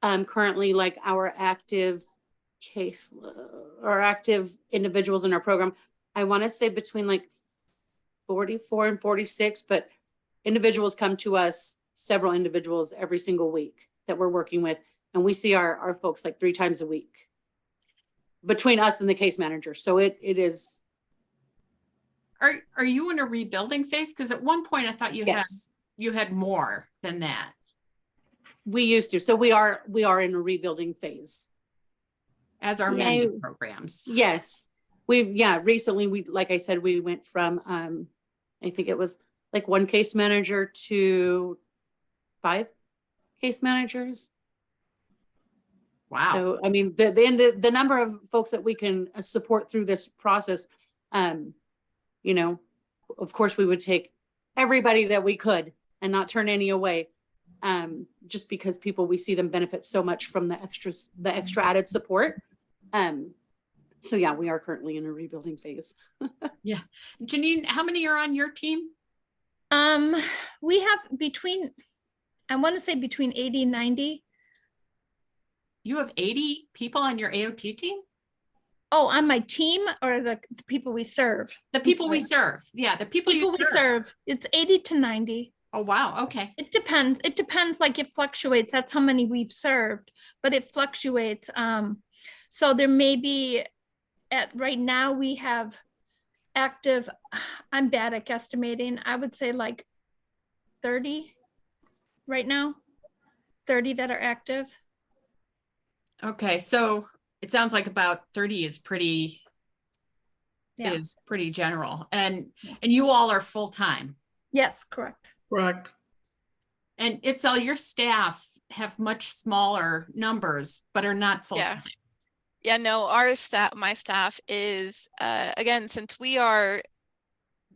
Currently, like our active active individuals in our program, I want to say between like 44 and 46, but individuals come to us, several individuals every single week that we're working with. And we see our folks like 3 times a week between us and the case manager. So it is. Are you in a rebuilding phase? Because at one point I thought you had more than that. We used to. So we are in a rebuilding phase. As are many programs. Yes. Recently like I said, we went from I think it was like 1 case manager to 5 case managers. Wow. So, I mean, the number of folks that we can support through this process, you know, of course we would take everybody that we could, and not turn any away. Just because we see them benefit so much from the extra added support. So yeah, we are currently in a rebuilding phase. Yeah. Jeanine, how many are on your team? We have I want to say between 80 and 90. You have 80 people on your AOT team? Oh, on my team or the people we serve? The people we serve. Yeah, the people you we serve. serve. It's 80 to 90. Oh, wow. Okay. It depends. It depends. Like it fluctuates. That's how many we've served, but it fluctuates. So there may be right now we have active. I'm bad at guesstimating. I would say like 30 right now, 30 that are active. Okay. So it sounds like about 30 is pretty general. And you all are full-time. Yes, correct. Correct. And Itzel, your staff have much smaller numbers, but are not full-time. Yeah, no, my staff is, again, since we are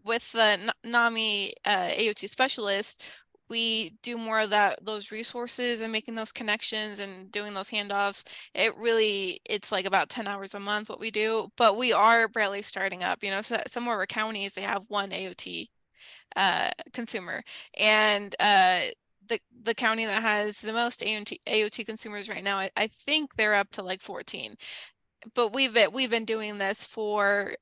with the NAMI AOT specialist, we do more of those resources and making those connections and doing those handoffs. It's like about 10 hours a month what we do, but we are barely starting up. So some of our counties, they have one AOT consumer, and the county that has the most AOT consumers right now, I think they're up to like 14. But we've been doing this for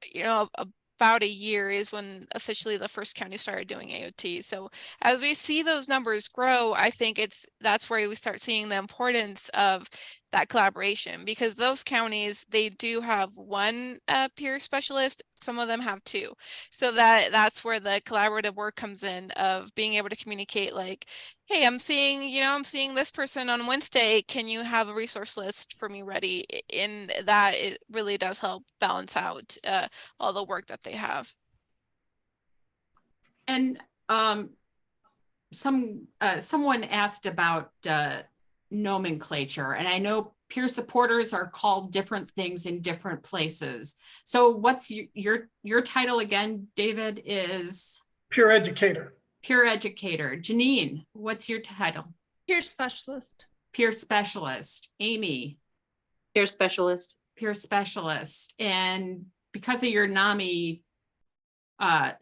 about a year is when officially the first county started doing AOT. So as we see those numbers grow, I think that's where we start seeing the importance of that collaboration, because those counties, they do have one peer specialist. Some of them have two. So that's where the collaborative work comes in, of being able to communicate like, hey, I'm seeing this person on Wednesday. Can you have a resource list for me ready? And that it really does help balance out all the work that they have. And someone asked about nomenclature, and I know peer supporters are called different things in different places. So what's your title again, David? Is Peer educator. Peer educator. Jeanine, what's your title? Peer specialist. Peer specialist. Amy? Peer specialist. Peer specialist. And because of your NAMI,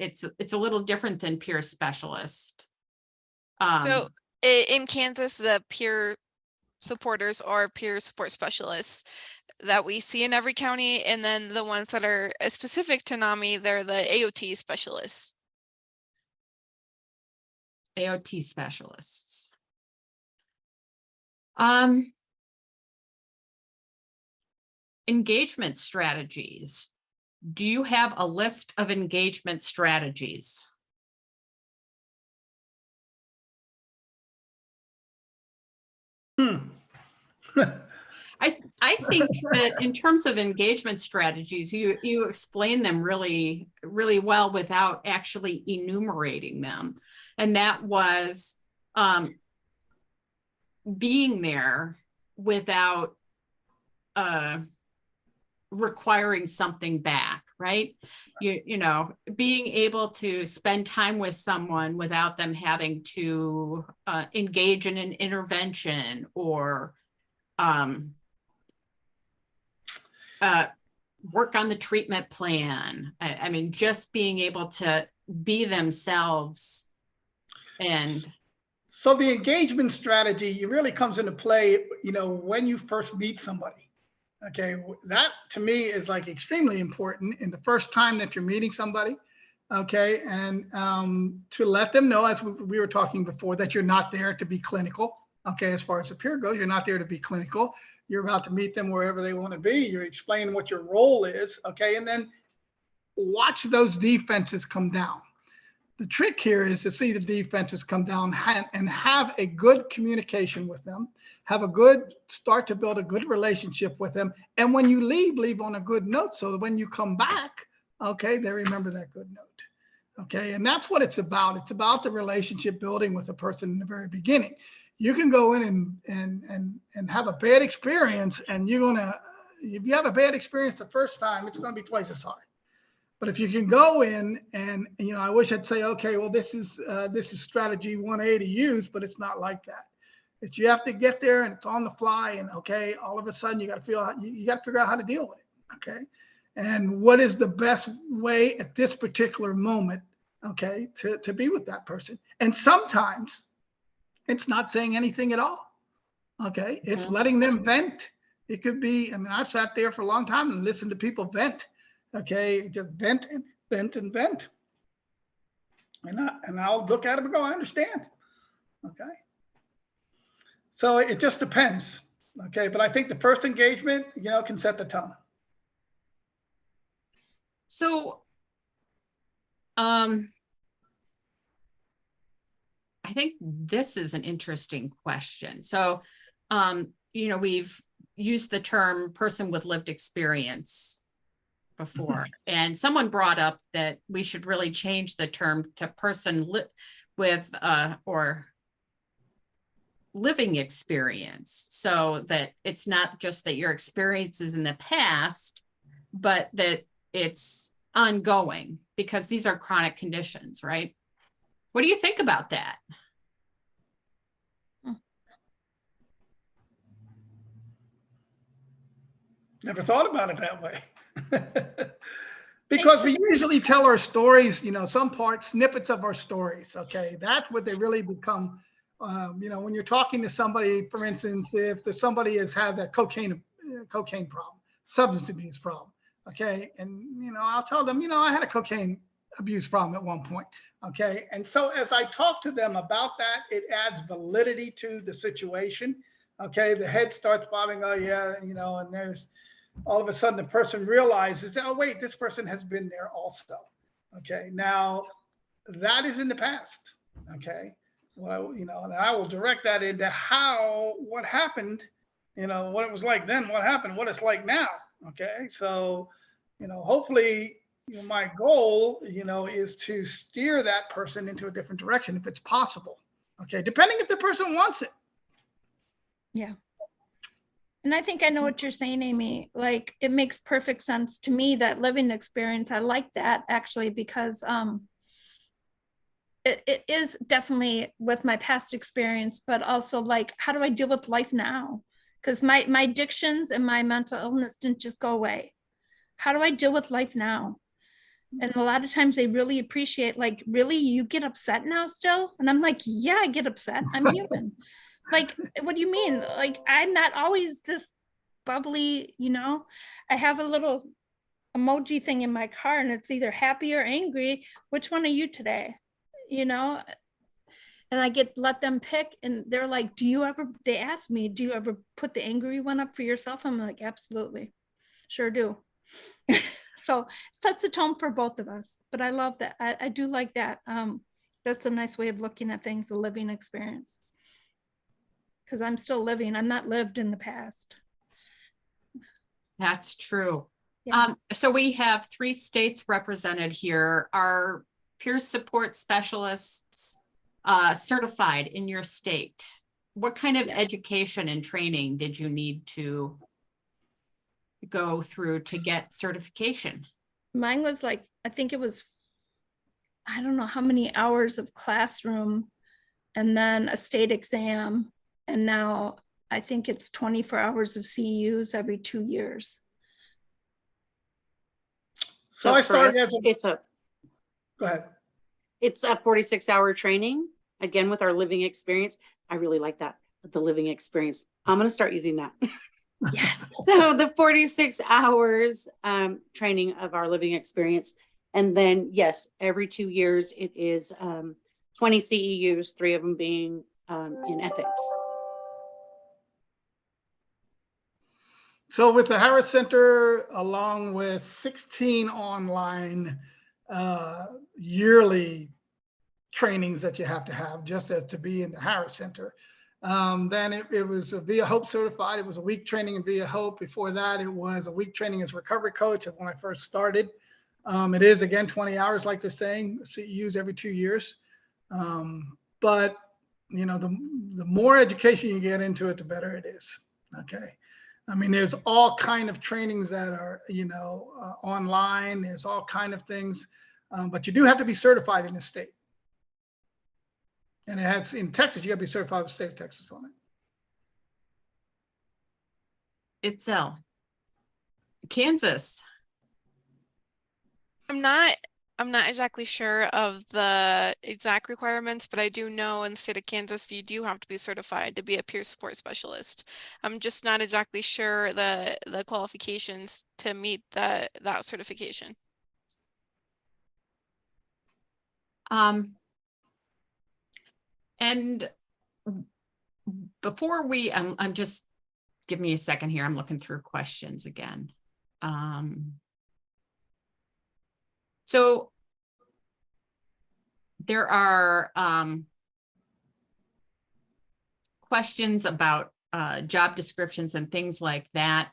it's a little different than peer specialist. So in Kansas, the peer supporters are peer support specialists that we see in every county, and then the ones that are specific to NAMI, they're the AOT specialists. AOT specialists. Engagement strategies. Do you have a list of engagement strategies? I think that in terms of engagement strategies, you explain them really, really well without actually enumerating them. And that was being there without requiring something back, right? You know, being able to spend time with someone without them having to engage in an intervention or work on the treatment plan. I mean, just being able to be themselves. And so the engagement strategy really comes into play, when you first meet somebody. Okay, that to me is like extremely important in the first time that you're meeting somebody. Okay, and to let them know, as we were talking before, that you're not there to be clinical. Okay, as far as the peer goes, you're not there to be clinical. You're about to meet them wherever they want to be. You're explaining what your role is. Okay, and then watch those defenses come down. The trick here is to see the defenses come down and have a good communication with them, start to build a good relationship with them. And when you leave on a good note, so that when you come back, okay, they remember that good note. Okay, and that's what it's about. It's about the relationship building with a person in the very beginning. You can go in and have a bad experience, and if you have a bad experience the first time, it's going to be twice as hard. But if you can go in and, you know, I wish I'd say, okay, well, this is strategy 1A to use, but it's not like that. It's you have to get there and it's on the fly, and okay, all of a sudden you got to figure out how to deal with it. Okay. And what is the best way at this particular moment, okay, to be with that person. And sometimes it's not saying anything at all. Okay. It's letting them vent. It could be, I mean, I've sat there for a long time and listened to people vent. Okay. Just vent and vent and vent. And I'll look at them and go, I understand. Okay. So it just depends. Okay. But I think the first engagement, you know, can set the tone. So, I think this is an interesting question. So, you know, we've used the term person with lived experience before, and someone brought up that we should really change the term to person with or living experience, so that it's not just that your experiences in the past, but that it's ongoing, because these are chronic conditions, right? What do you think about that? Never thought about it that way. Because we usually tell our stories, you know, some parts, snippets of our stories. Okay. That's what they really become. You know, when you're talking to somebody, for instance, if somebody has had a cocaine problem, substance abuse problem. Okay. And, you know, I'll tell them, you know, I had a cocaine abuse problem at one point. Okay. And so as I talk to them about that, it adds validity to the situation. Okay. The head starts bobbing. Oh yeah. You know, and there's all of a sudden the person realizes, oh wait, this person has been there also. Okay. Now that is in the past. Okay. Well, you know, and I will direct that into what happened, you know, what it was like then, what happened, what it's like now. Okay. So, you know, hopefully, you know, my goal, you know, is to steer that person into a different direction if it's possible. Okay. Depending if the person wants it. Yeah. And I think I know what you're saying, Amy. Like, it makes perfect sense to me, that living experience. I like that actually, because it is definitely with my past experience, but also like, how do I deal with life now? Because my addictions and my mental illness didn't just go away. How do I deal with life now? And a lot of times they really appreciate, like, really, you get upset now still? And I'm like, yeah, I get upset. I'm human. Like, what do you mean? Like, I'm not always this bubbly, you know? I have a little emoji thing in my car and it's either happy or angry. Which one are you today? You know? And I let them pick, and they're like, they ask me, do you ever put the angry one up for yourself? I'm like, absolutely. Sure do. So it sets the tone for both of us. But I love that. I do like that. That's a nice way of looking at things, a living experience. Because I'm still living. I'm not lived in the past. That's true. Yeah. So we have 3 states represented here. Are peer support specialists certified in your state? What kind of education and training did you need to go through to get certification? Mine was like, I think it was, I don't know how many hours of classroom, and then a state exam. And now I think it's 24 hours of CEUs every 2 years. So I started go ahead. It's a 46-hour training, again, with our living experience. I really like that, the living experience. I'm going to start using that. Yes. So the 46 hours training of our living experience. And then, yes, every 2 years, it is 20 CEUs, 3 of them being in ethics. So with the Harris Center, along with 16 online yearly trainings that you have to have just as to be in the Harris Center, then it was a Via Hope certified. It was a week training in Via Hope. Before that, it was a week training as a recovery coach when I first started. It is, again, 20 hours, like they're saying, CEUs every 2 years. But, you know, the more education you get into it, the better it is. Okay. I mean, there's all kind of trainings that are, online. There's all kind of things, but you do have to be certified in the state. And it has in Texas, you got to be certified with the state of Texas on it. Itzel. Kansas. I'm not exactly sure of the exact requirements, but I do know in the state of Kansas, you do have to be certified to be a peer support specialist. I'm just not exactly sure the qualifications to meet that certification. And before we, I'm just, give me a second here. I'm looking through questions again. So there are questions about job descriptions and things like that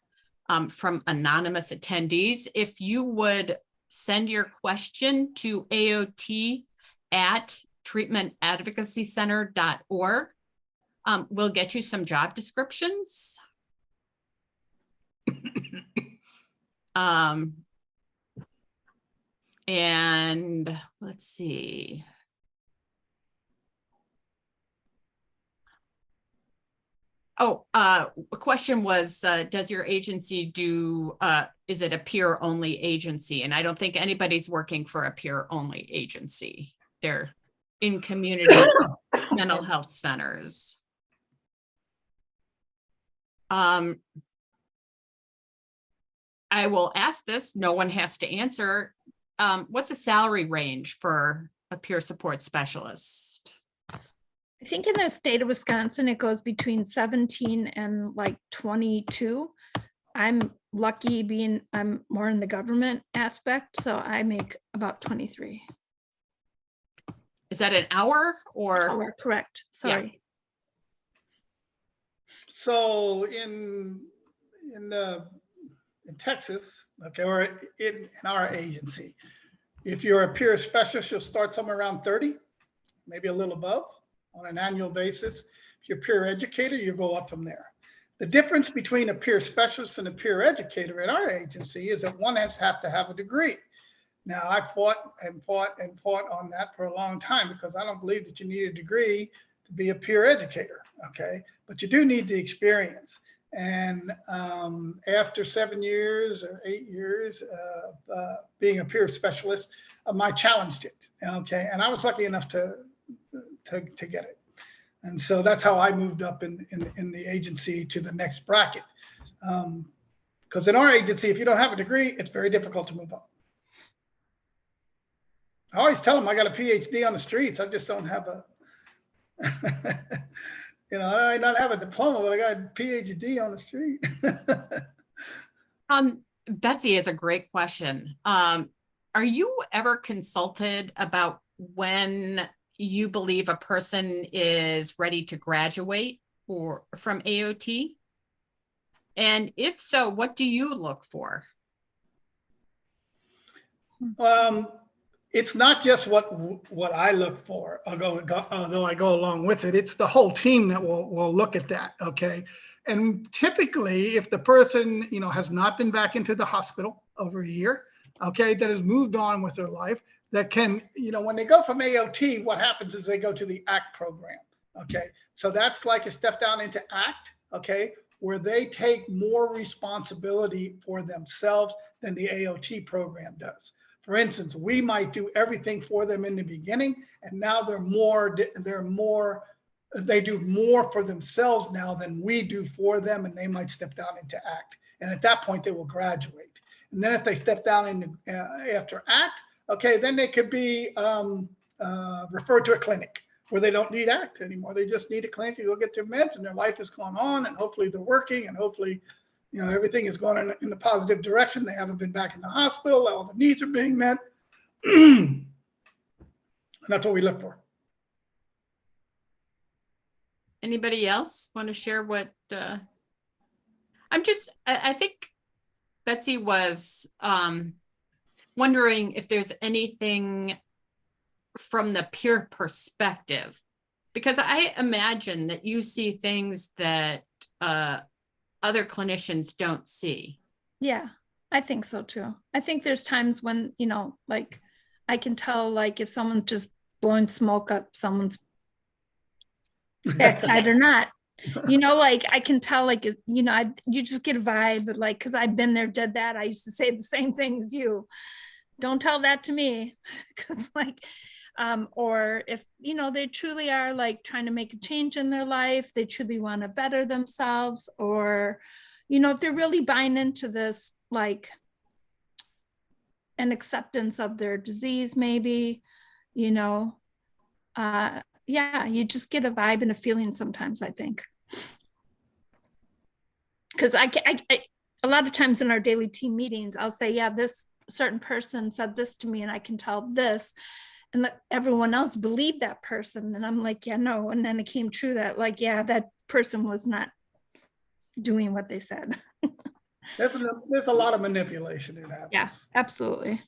from anonymous attendees. If you would send your question to AOT@treatmentadvocacycenter.org, we'll get you some job descriptions. And let's see. Oh, a question was, does your agency do, is it a peer-only agency? And I don't think anybody's working for a peer-only agency. They're in community mental health centers. I will ask this, no one has to answer. What's a salary range for a peer support specialist? I think in the state of Wisconsin, it goes between 17 and like 22. I'm lucky being, I'm more in the government aspect, so I make about 23. Is that an hour or? Oh, correct, sorry. So in Texas, okay, or in our agency, if you're a peer specialist, you'll start somewhere around 30, maybe a little above on an annual basis. If you're a peer educator, you go up from there. The difference between a peer specialist and a peer educator in our agency is that one has to have a degree. Now, I fought on that for a long time because I don't believe that you need a degree to be a peer educator, okay? But you do need the experience. And after 7 years or 8 years of being a peer specialist, I challenged it, okay? And I was lucky enough to get it. And so that's how I moved up in the agency to the next bracket. Because in our agency, if you don't have a degree, it's very difficult to move up. I always tell them I got a PhD on the streets. I just don't have a, I might not have a diploma, but I got a PhD on the street. Betsy has a great question. Are you ever consulted about when you believe a person is ready to graduate or from AOT? And if so, what do you look for? It's not just what I look for, although I go along with it. It's the whole team that will look at that, okay? And typically, if the person, has not been back into the hospital over a year, okay, that has moved on with their life, that can, when they go from AOT, what happens is they go to the ACT program, okay? So that's like a step down into ACT, okay, where they take more responsibility for themselves than the AOT program does. For instance, we might do everything for them in the beginning, and now they do more for themselves now than we do for them, and they might step down into ACT. And at that point, they will graduate. And then if they step down into after ACT, okay, then they could be referred to a clinic where they don't need ACT anymore. They just need a clinic to go get their meds, and their life is going on, and hopefully they're working, and hopefully, everything is going in the positive direction. They haven't been back in the hospital. All the needs are being met. And that's what we look for. Anybody else want to share what? I think Betsy was wondering if there's anything from the peer perspective, because I imagine that you see things that other clinicians don't see. Yeah, I think so too. I think there's times when, you know, like I can tell like if someone's just blowing smoke up someone's backside or not. You know, like I can tell, like, you know, you just get a vibe, but like, because I've been there, did that. I used to say the same thing as you. Don't tell that to me, because like, or if, you know, they truly are like trying to make a change in their life, they truly want to better themselves, or, you know, if they're really buying into this, like an acceptance of their disease, maybe, you know, yeah, you just get a vibe and a feeling sometimes, I think. Because I a lot of times in our daily team meetings, I'll say, yeah, this certain person said this to me and I can tell this. And everyone else believed that person. And I'm like, yeah, no. And then it came true that like, yeah, that person was not doing what they said. There's a lot of manipulation that happens. Yeah, absolutely.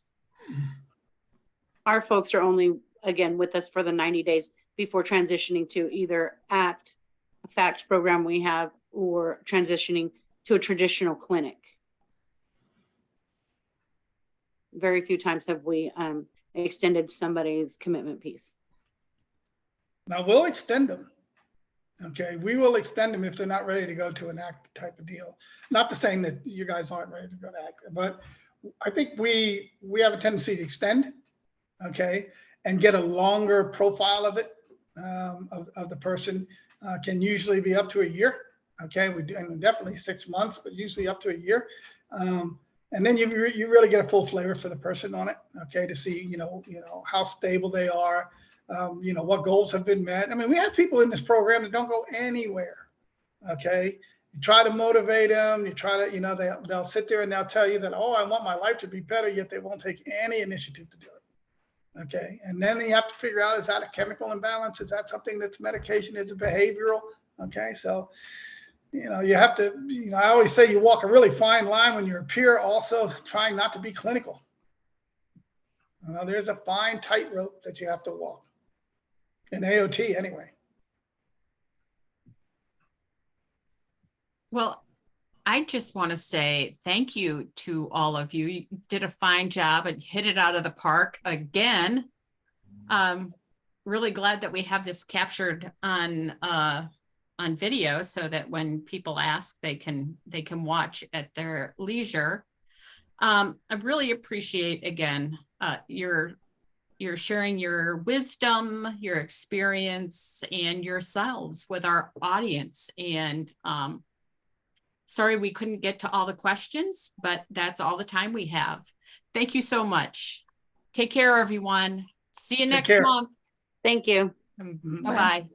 Our folks are only, again, with us for the 90 days before transitioning to either ACT, a FACT program we have, or transitioning to a traditional clinic. Very few times have we extended somebody's commitment piece. Now we'll extend them. Okay, we will extend them if they're not ready to go to an ACT type of deal. Not to saying that you guys aren't ready to go to ACT, but I think we have a tendency to extend, okay, and get a longer profile of it, of the person. Can usually be up to a year. Okay, we do, and definitely 6 months, but usually up to a year. And then you really get a full flavor for the person on it. Okay, to see you know how stable they are, you know what goals have been met. I mean, we have people in this program that don't go anywhere. Okay, you try to motivate them. You try to they'll sit there and they'll tell you that, oh, I want my life to be better, yet they won't take any initiative to do it. Okay, and then you have to figure out, is that a chemical imbalance? Is that something that's medication? Is it behavioral? Okay, so you have to, I always say you walk a really fine line when you're a peer, also trying not to be clinical. There's a fine tightrope that you have to walk in AOT anyway. Well, I just want to say thank you to all of you. You did a fine job and hit it out of the park again. Really glad that we have this captured on video so that when people ask, they can watch at their leisure. I really appreciate, again, your sharing your wisdom, your experience, and yourselves with our audience. And sorry we couldn't get to all the questions, but that's all the time we have. Thank you so much. Take care, everyone. See you next month. Thank you. Bye-bye.